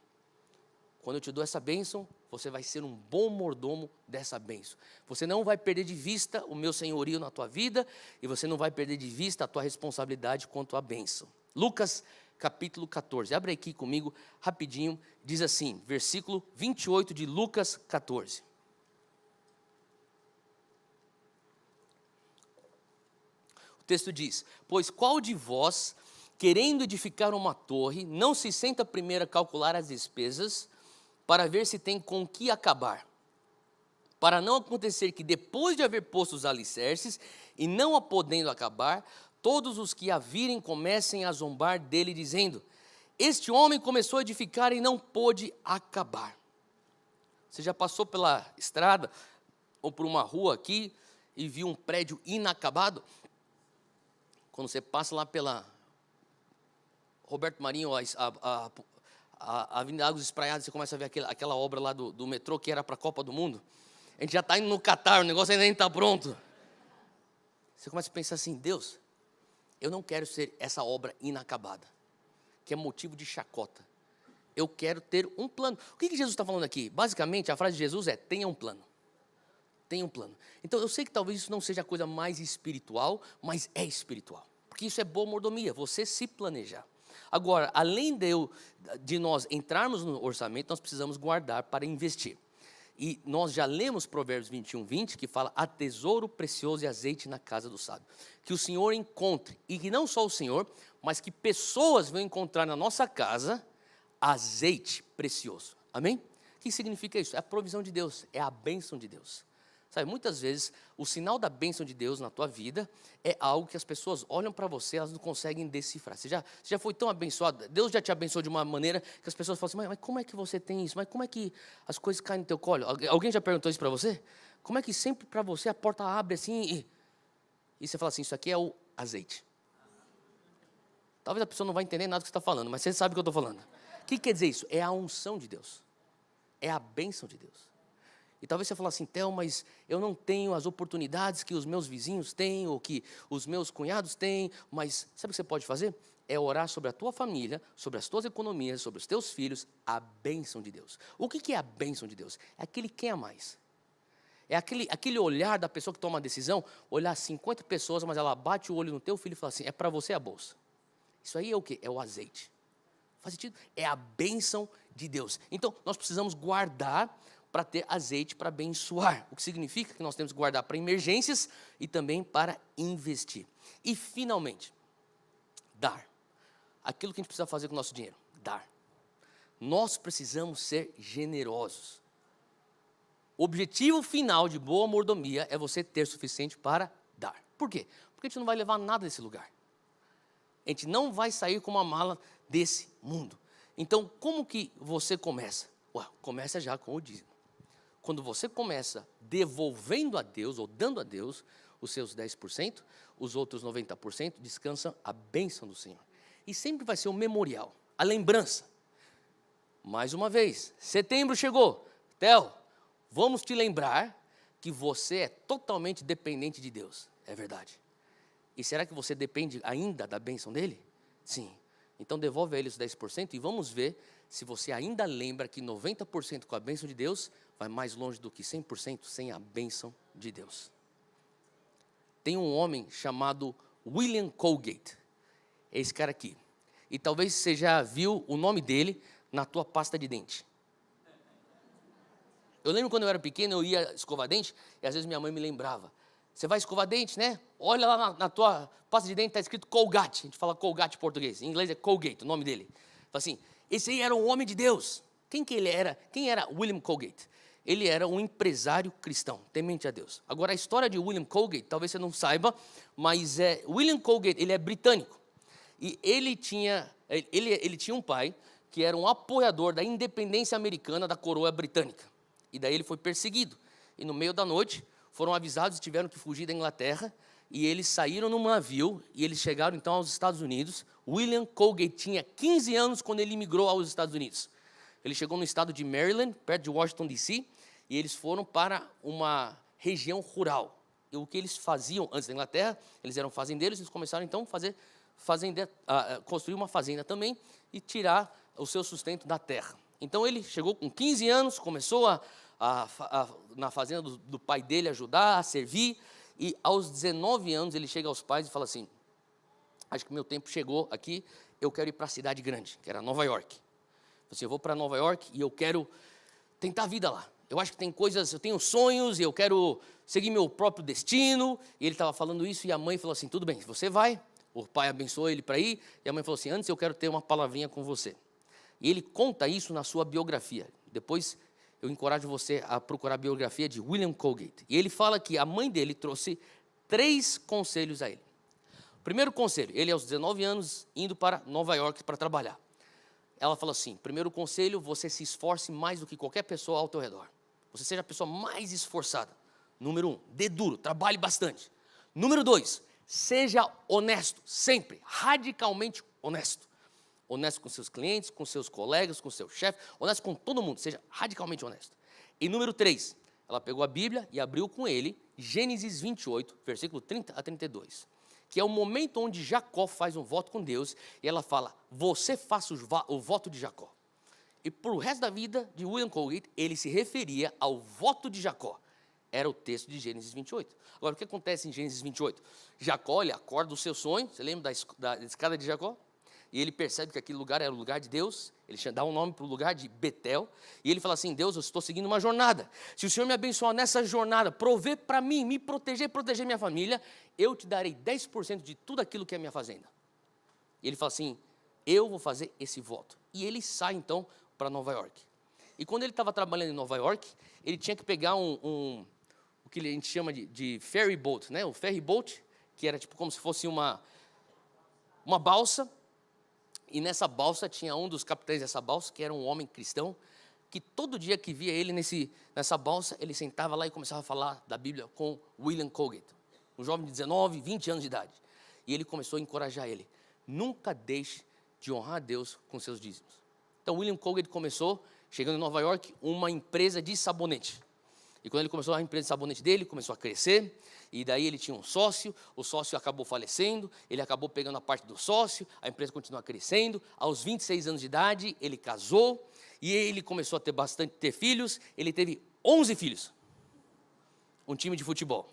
Quando eu te dou essa bênção, você vai ser um bom mordomo dessa bênção. Você não vai perder de vista o meu senhorio na tua vida, e você não vai perder de vista a tua responsabilidade quanto à bênção. Lucas capítulo 14. Abre aqui comigo rapidinho, diz assim, versículo 28 de Lucas 14. O texto diz: pois qual de vós, querendo edificar uma torre, não se senta primeiro a calcular as despesas, para ver se tem com que acabar? Para não acontecer que depois de haver posto os alicerces, e não a podendo acabar, todos os que a virem comecem a zombar dele, dizendo: este homem começou a edificar e não pôde acabar. Você já passou pela estrada, ou por uma rua aqui, e viu um prédio inacabado? Quando você passa lá pela Roberto Marinho, a Avenida Águas Espraiadas, você começa a ver aquela obra lá do metrô que era para a Copa do Mundo. A gente já está indo no Catar, o negócio ainda nem está pronto. Você começa a pensar assim: Deus, eu não quero ser essa obra inacabada, que é motivo de chacota. Eu quero ter um plano. O que Jesus está falando aqui? Basicamente, a frase de Jesus é: tenha um plano. Tenha um plano. Então, eu sei que talvez isso não seja a coisa mais espiritual, mas é espiritual. Porque isso é boa mordomia, você se planejar. Agora, além de nós entrarmos no orçamento, nós precisamos guardar para investir. E nós já lemos Provérbios 21, 20, que fala: há tesouro precioso e azeite na casa do sábio. Que o Senhor encontre, e que não só o Senhor, mas que pessoas venham encontrar na nossa casa azeite precioso. Amém? O que significa isso? É a provisão de Deus, é a bênção de Deus. Sabe, muitas vezes, o sinal da bênção de Deus na tua vida é algo que as pessoas olham para você, elas não conseguem decifrar. Você já foi tão abençoado, Deus já te abençoou de uma maneira que as pessoas falam assim: mas como é que você tem isso? Mas como é que as coisas caem no teu colo? Alguém já perguntou isso para você? Como é que sempre para você a porta abre assim e você fala assim: isso aqui é o azeite. Talvez a pessoa não vai entender nada do que você está falando, mas você sabe o que eu estou falando. O que quer dizer isso? É a unção de Deus. É a bênção de Deus. E talvez você fale assim: Theo, mas eu não tenho as oportunidades que os meus vizinhos têm, ou que os meus cunhados têm. Mas sabe o que você pode fazer? É orar sobre a tua família, sobre as tuas economias, sobre os teus filhos, a bênção de Deus. O que é a bênção de Deus? É aquele quem a mais. É aquele olhar da pessoa que toma a decisão, olhar 50 pessoas, mas ela bate o olho no teu filho e fala assim: é para você a bolsa. Isso aí é o quê? É o azeite. Faz sentido? É a bênção de Deus. Então, nós precisamos guardar para ter azeite para abençoar, o que significa que nós temos que guardar para emergências e também para investir. E, finalmente, dar. Aquilo que a gente precisa fazer com o nosso dinheiro, dar. Nós precisamos ser generosos. O objetivo final de boa mordomia é você ter suficiente para dar. Por quê? Porque a gente não vai levar nada desse lugar. A gente não vai sair com uma mala desse mundo. Então, como que você começa? Começa já com o dízimo. Quando você começa devolvendo a Deus, ou dando a Deus, os seus 10%, os outros 90% descansam a bênção do Senhor. E sempre vai ser um memorial, a lembrança. Mais uma vez, setembro chegou. Theo, vamos te lembrar que você é totalmente dependente de Deus. É verdade. E será que você depende ainda da bênção dele? Sim. Então devolve a ele os 10% e vamos ver se você ainda lembra que 90% com a bênção de Deus vai mais longe do que 100% sem a bênção de Deus. Tem um homem chamado William Colgate. É esse cara aqui. E talvez você já viu o nome dele na tua pasta de dente. Eu lembro quando eu era pequeno, eu ia escovar dente e às vezes minha mãe me lembrava: você vai escovar dente, né? Olha lá na tua pasta de dente, está escrito Colgate. A gente fala Colgate em português. Em inglês é Colgate, o nome dele. Fala assim: esse aí era um homem de Deus. Quem que ele era? Quem era William Colgate? Ele era um empresário cristão, temente a Deus. Agora, a história de William Colgate, talvez você não saiba, mas William Colgate, ele é britânico. E ele tinha um pai que era um apoiador da independência americana da coroa britânica. E daí ele foi perseguido. E no meio da noite, foram avisados e tiveram que fugir da Inglaterra. E eles saíram num navio e eles chegaram então aos Estados Unidos. William Colgate tinha 15 anos quando ele imigrou aos Estados Unidos. Ele chegou no estado de Maryland, perto de Washington, D.C., e eles foram para uma região rural. E o que eles faziam antes da Inglaterra, eles eram fazendeiros, eles começaram então a construir uma fazenda também e tirar o seu sustento da terra. Então ele chegou com 15 anos, começou na fazenda do pai dele ajudar, a servir, e aos 19 anos ele chega aos pais e fala assim: acho que meu tempo chegou aqui, eu quero ir para a cidade grande, que era Nova York. Eu vou para Nova York e eu quero tentar a vida lá. Eu acho que tem coisas, eu tenho sonhos e eu quero seguir meu próprio destino. E ele estava falando isso e a mãe falou assim, tudo bem, você vai. O pai abençoou ele para ir. E a mãe falou assim, antes eu quero ter uma palavrinha com você. E ele conta isso na sua biografia. Depois eu encorajo você a procurar a biografia de William Colgate. E ele fala que a mãe dele trouxe 3 conselhos a ele. Primeiro conselho, ele aos 19 anos indo para Nova York para trabalhar. Ela falou assim, primeiro conselho, você se esforce mais do que qualquer pessoa ao teu redor. Você seja a pessoa mais esforçada. Número 1, dê duro, trabalhe bastante. Número 2, seja honesto, sempre, radicalmente honesto. Honesto com seus clientes, com seus colegas, com seu chefe, honesto com todo mundo, seja radicalmente honesto. E número 3, ela pegou a Bíblia e abriu com ele Gênesis 28, versículo 30 a 32. Que é o momento onde Jacó faz um voto com Deus, e ela fala, você faça o voto de Jacó. E por o resto da vida de William Colgate, ele se referia ao voto de Jacó. Era o texto de Gênesis 28. Agora, o que acontece em Gênesis 28? Jacó, ele acorda do seu sonho, você lembra da escada de Jacó? E ele percebe que aquele lugar era o lugar de Deus, ele dá um nome para o lugar de Betel, e ele fala assim, Deus, eu estou seguindo uma jornada, se o Senhor me abençoar nessa jornada, prover para mim, me proteger minha família, eu te darei 10% de tudo aquilo que é minha fazenda. E ele fala assim, eu vou fazer esse voto. E ele sai então para Nova York. E quando ele estava trabalhando em Nova York, ele tinha que pegar o que a gente chama de ferry boat, né? O ferry boat, que era tipo como se fosse uma balsa. E nessa balsa tinha um dos capitães dessa balsa, que era um homem cristão, que todo dia que via ele nessa balsa, ele sentava lá e começava a falar da Bíblia com William Colgate, um jovem de 19, 20 anos de idade. E ele começou a encorajar ele, nunca deixe de honrar a Deus com seus dízimos. Então William Colgate começou, chegando em Nova York, uma empresa de sabonete. E quando ele começou a empresa de sabonete dele, começou a crescer, e daí ele tinha um sócio, o sócio acabou falecendo, ele acabou pegando a parte do sócio, a empresa continuou crescendo, aos 26 anos de idade, ele casou, e ele começou a ter filhos, ele teve 11 filhos, um time de futebol.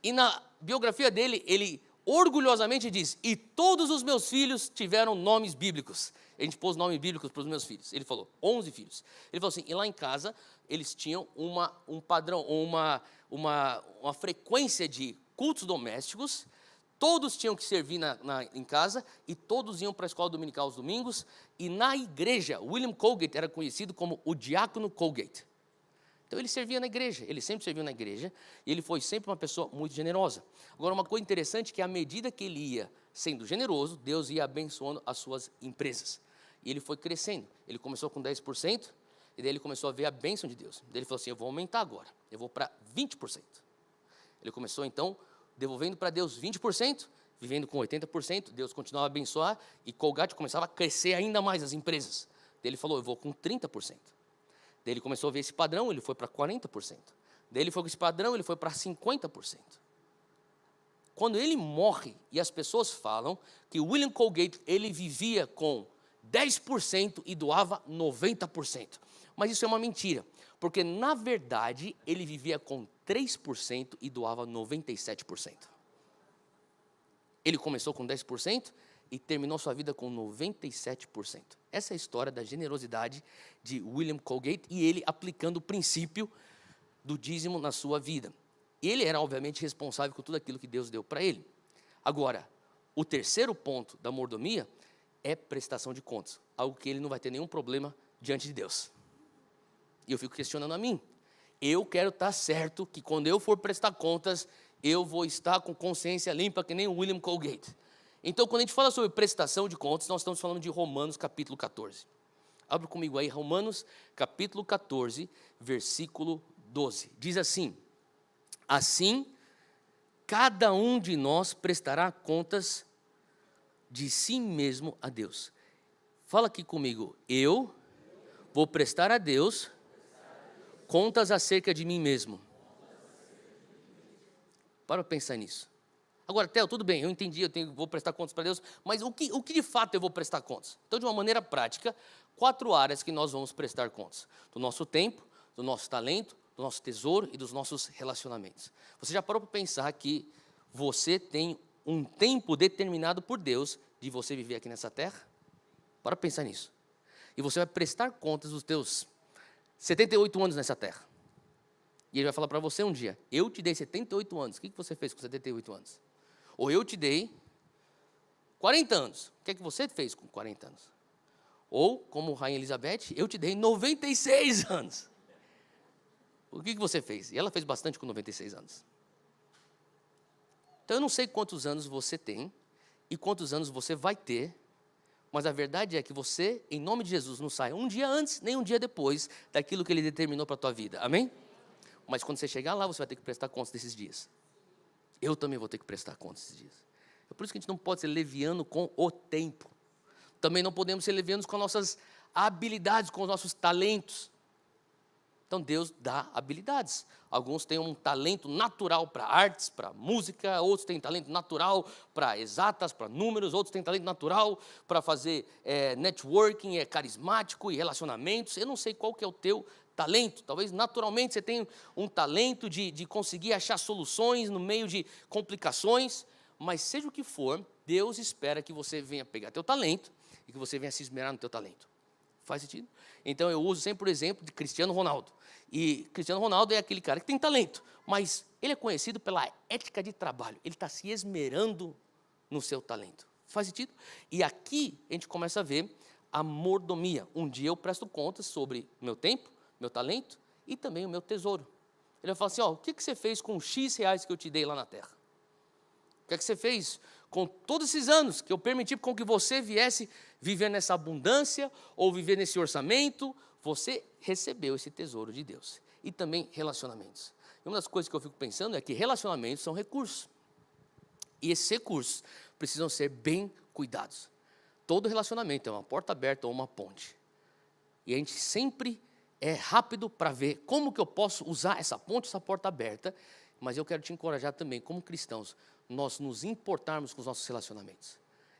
E na biografia dele, ele orgulhosamente diz, e todos os meus filhos tiveram nomes bíblicos. A gente pôs nomes bíblicos para os meus filhos. Ele falou, 11 filhos. Ele falou assim, e lá em casa, eles tinham um padrão, uma frequência de cultos domésticos, todos tinham que servir em casa, e todos iam para a escola dominical aos domingos, e na igreja, William Colgate era conhecido como o diácono Colgate. Então ele servia na igreja, ele sempre serviu na igreja, e ele foi sempre uma pessoa muito generosa. Agora, uma coisa interessante é que à medida que ele ia sendo generoso, Deus ia abençoando as suas empresas. E ele foi crescendo, ele começou com 10%, e daí ele começou a ver a bênção de Deus. Daí ele falou assim, eu vou aumentar agora, eu vou para 20%. Ele começou então, devolvendo para Deus 20%, vivendo com 80%, Deus continuava a abençoar, e Colgate começava a crescer ainda mais as empresas. Daí ele falou, eu vou com 30%. Daí ele começou a ver esse padrão, ele foi para 40%. Daí ele foi com esse padrão, ele foi para 50%. Quando ele morre, e as pessoas falam que William Colgate, ele vivia com 10% e doava 90%. Mas isso é uma mentira, porque na verdade ele vivia com 3% e doava 97%. Ele começou com 10% e terminou sua vida com 97%. Essa é a história da generosidade de William Colgate e ele aplicando o princípio do dízimo na sua vida. Ele era obviamente responsável por tudo aquilo que Deus deu para ele. Agora, o terceiro ponto da mordomia é prestação de contas, algo que ele não vai ter nenhum problema diante de Deus. E eu fico questionando a mim. Eu quero estar certo que quando eu for prestar contas, eu vou estar com consciência limpa que nem o William Colgate. Então, quando a gente fala sobre prestação de contas, nós estamos falando de Romanos capítulo 14. Abre comigo aí, Romanos capítulo 14, versículo 12. Diz assim, assim, cada um de nós prestará contas de si mesmo a Deus. Fala aqui comigo, eu vou prestar a Deus contas acerca de mim mesmo. Para pensar nisso. Agora, Theo, tudo bem, eu entendi, vou prestar contas para Deus, mas o que de fato eu vou prestar contas? Então, de uma maneira prática, 4 áreas que nós vamos prestar contas. Do nosso tempo, do nosso talento, do nosso tesouro e dos nossos relacionamentos. Você já parou para pensar que você tem um tempo determinado por Deus de você viver aqui nessa terra? Para pensar nisso. E você vai prestar contas dos teus 78 anos nessa terra. E ele vai falar para você um dia, eu te dei 78 anos, o que você fez com 78 anos? Ou eu te dei 40 anos, o que você fez com 40 anos? Ou, como Rainha Elizabeth, eu te dei 96 anos. O que você fez? E ela fez bastante com 96 anos. Então eu não sei quantos anos você tem e quantos anos você vai ter, mas a verdade é que você, em nome de Jesus, não sai um dia antes, nem um dia depois daquilo que Ele determinou para a tua vida. Amém? Mas quando você chegar lá, você vai ter que prestar contas desses dias. Eu também vou ter que prestar contas desses dias. É por isso que a gente não pode ser leviano com o tempo. Também não podemos ser levianos com as nossas habilidades, com os nossos talentos. Então Deus dá habilidades. Alguns têm um talento natural para artes, para música, outros têm talento natural para exatas, para números, outros têm talento natural para fazer networking, carismático e relacionamentos. Eu não sei qual que é o teu talento. Talvez naturalmente você tenha um talento de conseguir achar soluções no meio de complicações, mas seja o que for, Deus espera que você venha pegar teu talento e que você venha se esmerar no teu talento. Faz sentido? Então eu uso sempre o exemplo de Cristiano Ronaldo. E Cristiano Ronaldo é aquele cara que tem talento, mas ele é conhecido pela ética de trabalho. Ele está se esmerando no seu talento. Faz sentido? E aqui a gente começa a ver a mordomia. Um dia eu presto contas sobre meu tempo, meu talento e também o meu tesouro. Ele vai falar assim, o que você fez com X reais que eu te dei lá na terra? O que você fez com todos esses anos que eu permiti com que você viesse viver nessa abundância ou viver nesse orçamento? Você recebeu esse tesouro de Deus. E também relacionamentos. E uma das coisas que eu fico pensando é que relacionamentos são recursos. E esses recursos precisam ser bem cuidados. Todo relacionamento é uma porta aberta ou uma ponte. E a gente sempre é rápido para ver como que eu posso usar essa ponte, essa porta aberta. Mas eu quero te encorajar também, como cristãos, nós nos importarmos com os nossos relacionamentos.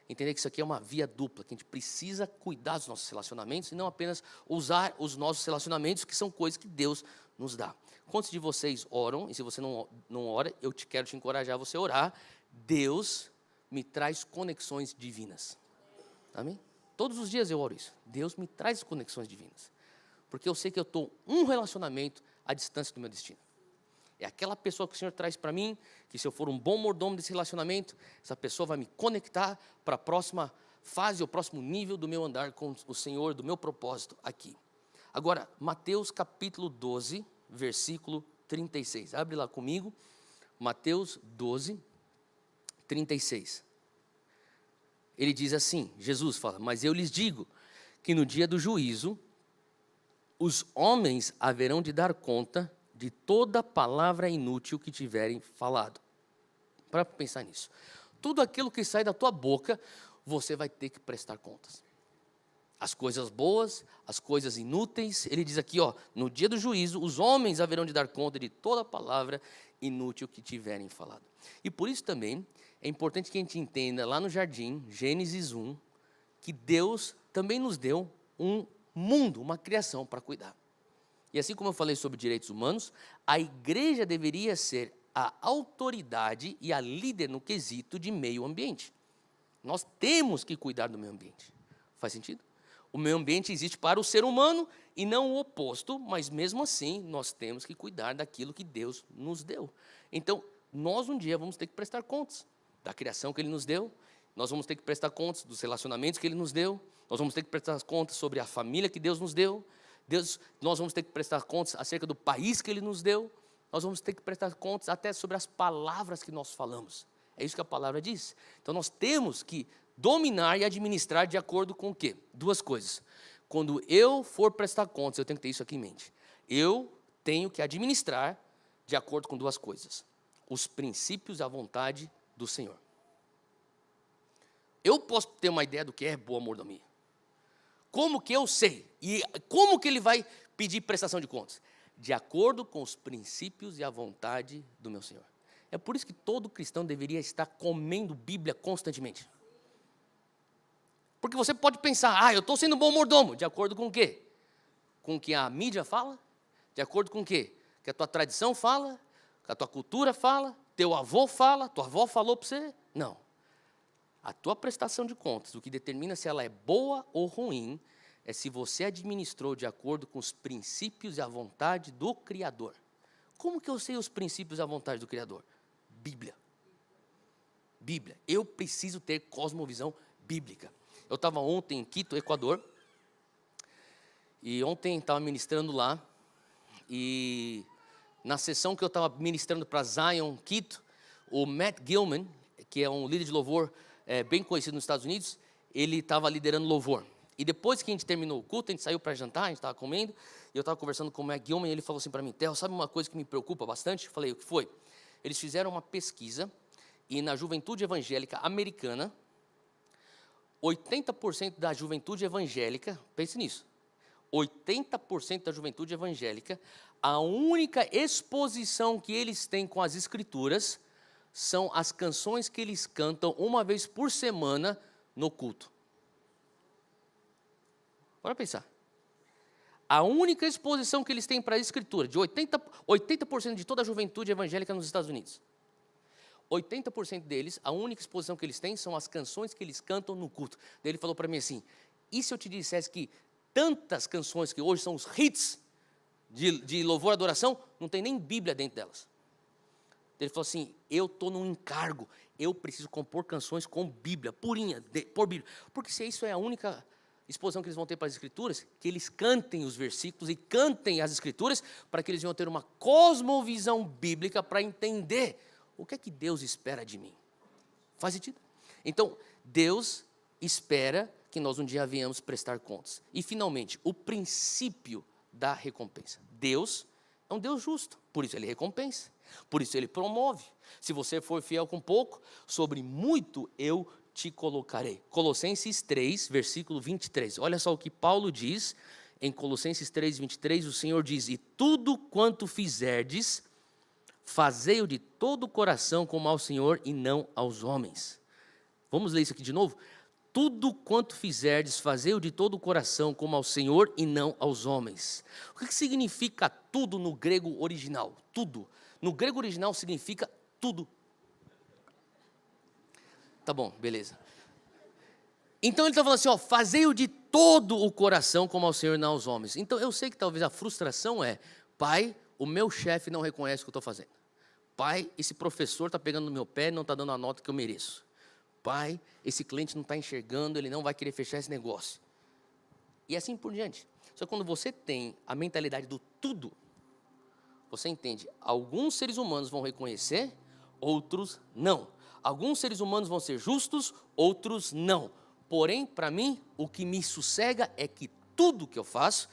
Entender que isso aqui é uma via dupla, que a gente precisa cuidar dos nossos relacionamentos e não apenas usar os nossos relacionamentos, que são coisas que Deus nos dá. Quantos de vocês oram, e se você não ora, eu quero te encorajar a você orar, Deus me traz conexões divinas. Amém? Todos os dias eu oro isso. Deus me traz conexões divinas. Porque eu sei que eu estou um relacionamento à distância do meu destino. É aquela pessoa que o Senhor traz para mim, que se eu for um bom mordomo desse relacionamento, essa pessoa vai me conectar para a próxima fase, o próximo nível do meu andar com o Senhor, do meu propósito aqui. Agora, Mateus capítulo 12, versículo 36. Abre lá comigo, Mateus 12, 36. Ele diz assim, Jesus fala, mas eu lhes digo que no dia do juízo, os homens haverão de dar conta de toda palavra inútil que tiverem falado. Para pensar nisso. Tudo aquilo que sai da tua boca, você vai ter que prestar contas. As coisas boas, as coisas inúteis. Ele diz aqui, no dia do juízo, os homens haverão de dar conta de toda palavra inútil que tiverem falado. E por isso também, é importante que a gente entenda, lá no jardim, Gênesis 1, que Deus também nos deu um mundo, uma criação para cuidar. E assim como eu falei sobre direitos humanos, a igreja deveria ser a autoridade e a líder no quesito de meio ambiente. Nós temos que cuidar do meio ambiente. Faz sentido? O meio ambiente existe para o ser humano e não o oposto, mas mesmo assim nós temos que cuidar daquilo que Deus nos deu. Então, nós um dia vamos ter que prestar contas da criação que Ele nos deu, nós vamos ter que prestar contas dos relacionamentos que Ele nos deu, nós vamos ter que prestar contas sobre a família que Deus nos deu, nós vamos ter que prestar contas acerca do país que Ele nos deu, nós vamos ter que prestar contas até sobre as palavras que nós falamos. É isso que a palavra diz. Então nós temos que dominar e administrar de acordo com o quê? Duas coisas. Quando eu for prestar contas, eu tenho que ter isso aqui em mente. Eu tenho que administrar de acordo com duas coisas. Os princípios e a vontade do Senhor. Eu posso ter uma ideia do que é boa mordomia. Como que eu sei? E como que Ele vai pedir prestação de contas? De acordo com os princípios e a vontade do meu Senhor. É por isso que todo cristão deveria estar comendo Bíblia constantemente. Porque você pode pensar, eu estou sendo um bom mordomo. De acordo com o quê? Com o que a mídia fala? De acordo com o quê? Que a tua tradição fala? Que a tua cultura fala? Teu avô fala? Tua avó falou para você? Não. A tua prestação de contas, o que determina se ela é boa ou ruim, é se você administrou de acordo com os princípios e a vontade do Criador. Como que eu sei os princípios e a vontade do Criador? Bíblia. Bíblia. Eu preciso ter cosmovisão bíblica. Eu estava ontem em Quito, Equador, e ontem estava ministrando lá, e na sessão que eu estava ministrando para Zion, Quito, o Matt Gilman, que é um líder de louvor bem conhecido nos Estados Unidos, ele estava liderando louvor. E depois que a gente terminou o culto, a gente saiu para jantar, a gente estava comendo, e eu estava conversando com o Matt Gilman, e ele falou assim para mim: Theo, sabe uma coisa que me preocupa bastante? Eu falei: o que foi? Eles fizeram uma pesquisa, e na juventude evangélica americana, 80% da juventude evangélica, pense nisso, 80% da juventude evangélica, a única exposição que eles têm com as escrituras são as canções que eles cantam uma vez por semana no culto. Bora pensar. A única exposição que eles têm para a escritura, de 80% de toda a juventude evangélica nos Estados Unidos, 80% deles, a única exposição que eles têm são as canções que eles cantam no culto. Daí ele falou para mim assim: e se eu te dissesse que tantas canções que hoje são os hits de louvor e adoração, não tem nem Bíblia dentro delas? Ele falou assim: eu estou num encargo, eu preciso compor canções com Bíblia, purinha, por Bíblia. Porque se isso é a única exposição que eles vão ter para as Escrituras, que eles cantem os versículos e cantem as Escrituras, para que eles venham ter uma cosmovisão bíblica para entender o que é que Deus espera de mim. Faz sentido? Então, Deus espera que nós um dia venhamos prestar contas. E, finalmente, o princípio da recompensa. Deus é um Deus justo, por isso Ele recompensa, por isso Ele promove. Se você for fiel com pouco, sobre muito eu te colocarei. Colossenses 3, versículo 23. Olha só o que Paulo diz em Colossenses 3, 23. O Senhor diz: e tudo quanto fizerdes, fazei-o de todo o coração como ao Senhor e não aos homens. Vamos ler isso aqui de novo? Tudo quanto fizerdes, fazei-o de todo o coração como ao Senhor e não aos homens. O que significa tudo no grego original? Tudo. No grego original significa tudo. Tá bom, beleza. Então ele está falando assim, fazei-o de todo o coração como ao Senhor e não aos homens. Então eu sei que talvez a frustração é: pai, o meu chefe não reconhece o que eu estou fazendo. Pai, esse professor está pegando no meu pé e não está dando a nota que eu mereço. Pai, esse cliente não está enxergando, ele não vai querer fechar esse negócio. E assim por diante. Só que quando você tem a mentalidade do tudo, você entende, alguns seres humanos vão reconhecer, outros não. Alguns seres humanos vão ser justos, outros não. Porém, para mim, o que me sossega é que tudo que eu faço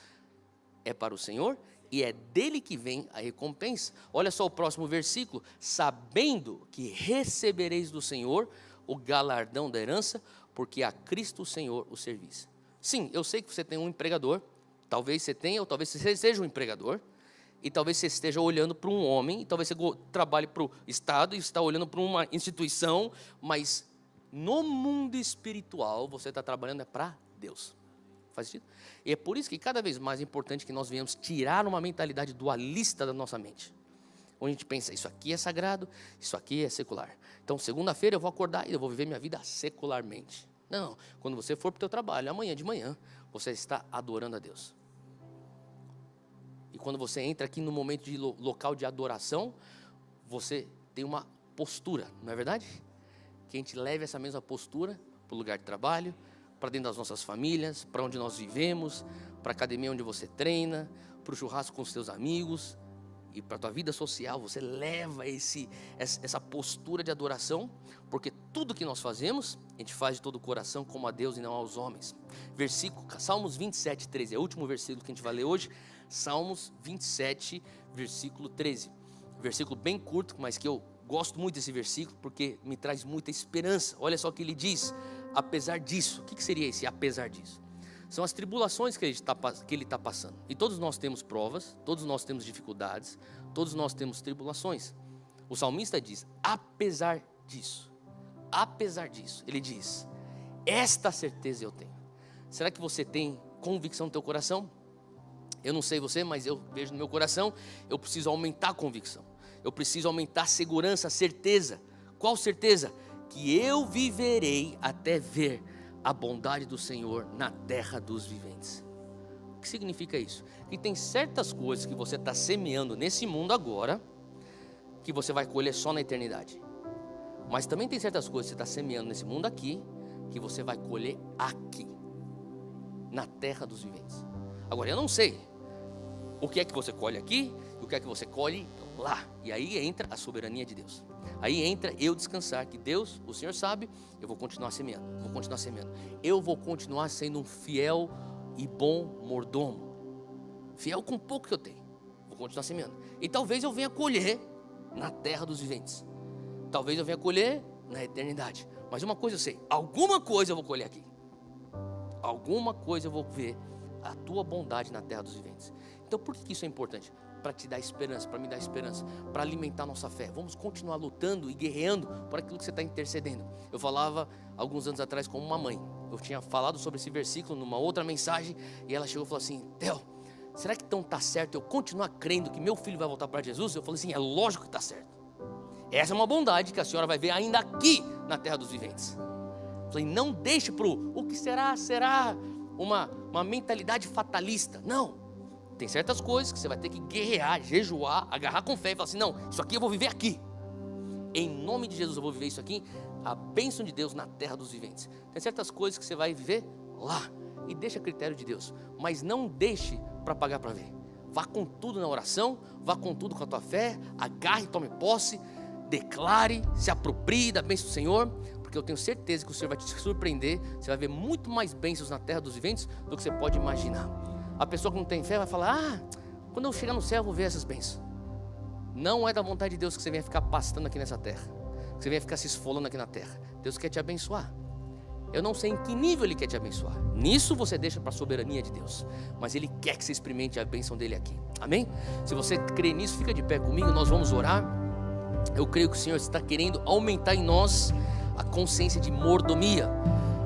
é para o Senhor e é dele que vem a recompensa. Olha só o próximo versículo: sabendo que recebereis do Senhor o galardão da herança, porque a Cristo o Senhor o servis. Sim, eu sei que você tem um empregador, talvez você tenha, ou talvez você seja um empregador, e talvez você esteja olhando para um homem, e talvez você trabalhe para o Estado, e está olhando para uma instituição, mas no mundo espiritual você está trabalhando para Deus. Faz sentido? E é por isso que cada vez mais é importante que nós venhamos tirar uma mentalidade dualista da nossa mente. Onde a gente pensa, isso aqui é sagrado, isso aqui é secular. Então, segunda-feira eu vou acordar e eu vou viver minha vida secularmente. Não, quando você for para o teu trabalho, amanhã de manhã, você está adorando a Deus. E quando você entra aqui no momento de local de adoração, você tem uma postura, não é verdade? Que a gente leve essa mesma postura para o lugar de trabalho, para dentro das nossas famílias, para onde nós vivemos, para a academia onde você treina, para o churrasco com os seus amigos. E para a tua vida social, você leva essa postura de adoração, porque tudo que nós fazemos, a gente faz de todo o coração como a Deus e não aos homens. Salmos 27, 13, é o último versículo que a gente vai ler hoje. Salmos 27, versículo 13. Versículo bem curto, mas que eu gosto muito desse versículo, porque me traz muita esperança. Olha só o que ele diz: apesar disso. O que seria esse apesar disso? São as tribulações que ele está passando. E todos nós temos provas, todos nós temos dificuldades, todos nós temos tribulações. O salmista diz, apesar disso, ele diz, esta certeza eu tenho. Será que você tem convicção no teu coração? Eu não sei você, mas eu vejo no meu coração, eu preciso aumentar a convicção. Eu preciso aumentar a segurança, a certeza. Qual certeza? que eu viverei até ver a bondade do Senhor na terra dos viventes. O que significa isso? Que tem certas coisas que você está semeando nesse mundo agora, que você vai colher só na eternidade. Mas também tem certas coisas que você está semeando nesse mundo aqui, que você vai colher aqui, na terra dos viventes. Agora, eu não sei o que é que você colhe aqui e o que é que você colhe lá. E aí entra a soberania de Deus. Aí entra eu descansar, que Deus, o Senhor sabe, eu vou continuar semeando, eu vou continuar sendo um fiel e bom mordomo, fiel com o pouco que eu tenho, vou continuar semeando. E talvez eu venha colher na terra dos viventes, talvez eu venha colher na eternidade. Mas uma coisa eu sei, alguma coisa eu vou colher aqui, alguma coisa eu vou ver a tua bondade na terra dos viventes. Então por que isso é importante? Para te dar esperança, para me dar esperança, para alimentar a nossa fé. Vamos continuar lutando e guerreando por aquilo que você está intercedendo. Eu falava alguns anos atrás com uma mãe, eu tinha falado sobre esse versículo numa outra mensagem, e ela chegou e falou assim: Theo, será que então está certo eu continuar crendo que meu filho vai voltar para Jesus? Eu falei assim: é lógico que está certo. Essa é uma bondade que a senhora vai ver ainda aqui na terra dos viventes. Eu falei: não deixe para o que será uma mentalidade fatalista. Não. Tem certas coisas que você vai ter que guerrear, jejuar, agarrar com fé e falar assim: não, isso aqui eu vou viver aqui. Em nome de Jesus eu vou viver isso aqui, a bênção de Deus na terra dos viventes. Tem certas coisas que você vai viver lá, e deixa a critério de Deus, mas não deixe para pagar para ver. Vá com tudo na oração, vá com tudo com a tua fé, agarre, tome posse, declare, se aproprie da bênção do Senhor, porque eu tenho certeza que o Senhor vai te surpreender. Você vai ver muito mais bênçãos na terra dos viventes do que você pode imaginar. A pessoa que não tem fé vai falar: quando eu chegar no céu eu vou ver essas bênçãos. Não é da vontade de Deus que você venha ficar pastando aqui nessa terra, que você venha ficar se esfolando aqui na terra. Deus quer te abençoar. Eu não sei em que nível Ele quer te abençoar. Nisso você deixa para a soberania de Deus, mas Ele quer que você experimente a bênção dEle aqui. Amém? Se você crê nisso, fica de pé comigo, nós vamos orar. Eu creio que o Senhor está querendo aumentar em nós a consciência de mordomia.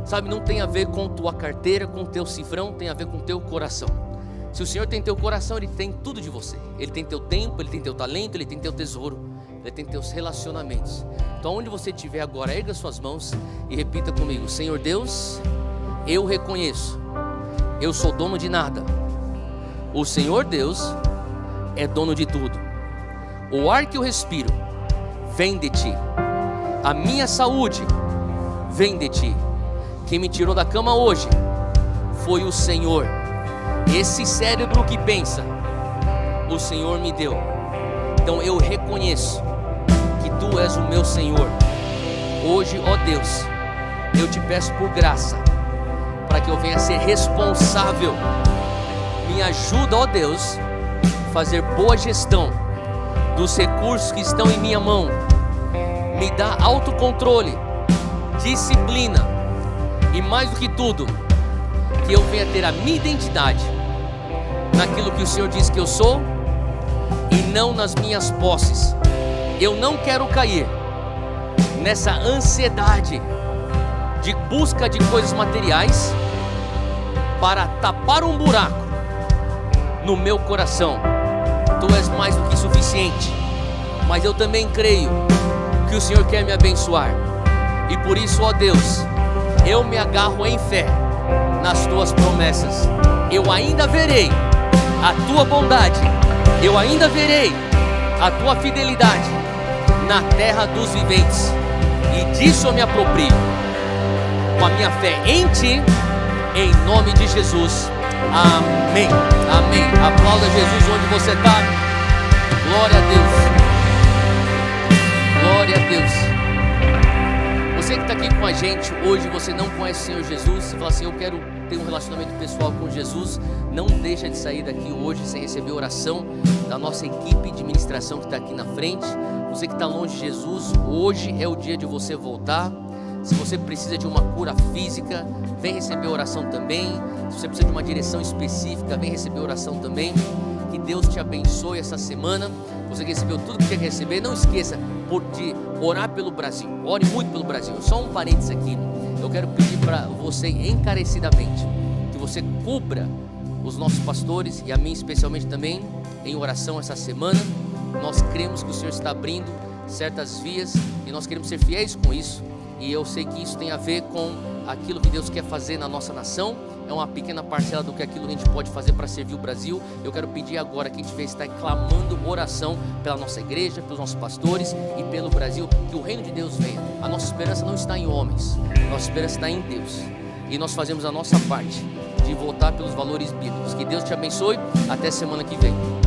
Sabe, não tem a ver com tua carteira, com teu cifrão, tem a ver com teu coração. Se o Senhor tem teu coração, Ele tem tudo de você. Ele tem teu tempo, Ele tem teu talento, Ele tem teu tesouro, Ele tem teus relacionamentos. Então onde você estiver agora, erga suas mãos e repita comigo: Senhor Deus, eu reconheço, eu sou dono de nada. O Senhor Deus é dono de tudo. O ar que eu respiro vem de Ti. A minha saúde vem de Ti. Quem me tirou da cama hoje foi o Senhor. Esse cérebro que pensa, o Senhor me deu. Então eu reconheço que Tu és o meu Senhor. Hoje, ó Deus, eu te peço por graça, para que eu venha ser responsável. Me ajuda, ó Deus, a fazer boa gestão dos recursos que estão em minha mão. Me dá autocontrole, disciplina, e mais do que tudo, que eu venha ter a minha identidade naquilo que o Senhor diz que eu sou, e não nas minhas posses. Eu não quero cair nessa ansiedade de busca de coisas materiais para tapar um buraco no meu coração. Tu és mais do que suficiente, mas eu também creio que o Senhor quer me abençoar, e por isso, ó Deus, eu me agarro em fé nas Tuas promessas. Eu ainda verei a Tua bondade, eu ainda verei a Tua fidelidade na terra dos viventes, e disso eu me aproprio com a minha fé em Ti, em nome de Jesus. Amém, amém. Aplauda Jesus onde você está. Glória a Deus, glória a Deus. Você que está aqui com a gente hoje, você não conhece o Senhor Jesus, você fala assim: eu quero ter um relacionamento pessoal com Jesus. Não deixa de sair daqui hoje sem receber oração da nossa equipe de ministração que está aqui na frente. Você que está longe de Jesus, hoje é o dia de você voltar. Se você precisa de uma cura física, vem receber oração também. Se você precisa de uma direção específica, vem receber oração também. Que Deus te abençoe essa semana. Você que recebeu tudo que tinha que receber, não esqueça de orar pelo Brasil. Ore muito pelo Brasil. Só um parênteses aqui. Eu quero pedir para você encarecidamente que você cubra os nossos pastores e a mim especialmente também em oração essa semana. Nós cremos que o Senhor está abrindo certas vias e nós queremos ser fiéis com isso. E eu sei que isso tem a ver com aquilo que Deus quer fazer na nossa nação. É uma pequena parcela do que aquilo que a gente pode fazer para servir o Brasil. Eu quero pedir agora que a gente está clamando oração pela nossa igreja, pelos nossos pastores e pelo Brasil, que o reino de Deus venha. A nossa esperança não está em homens, nossa esperança está em Deus. E nós fazemos a nossa parte de voltar pelos valores bíblicos. Que Deus te abençoe. Até semana que vem.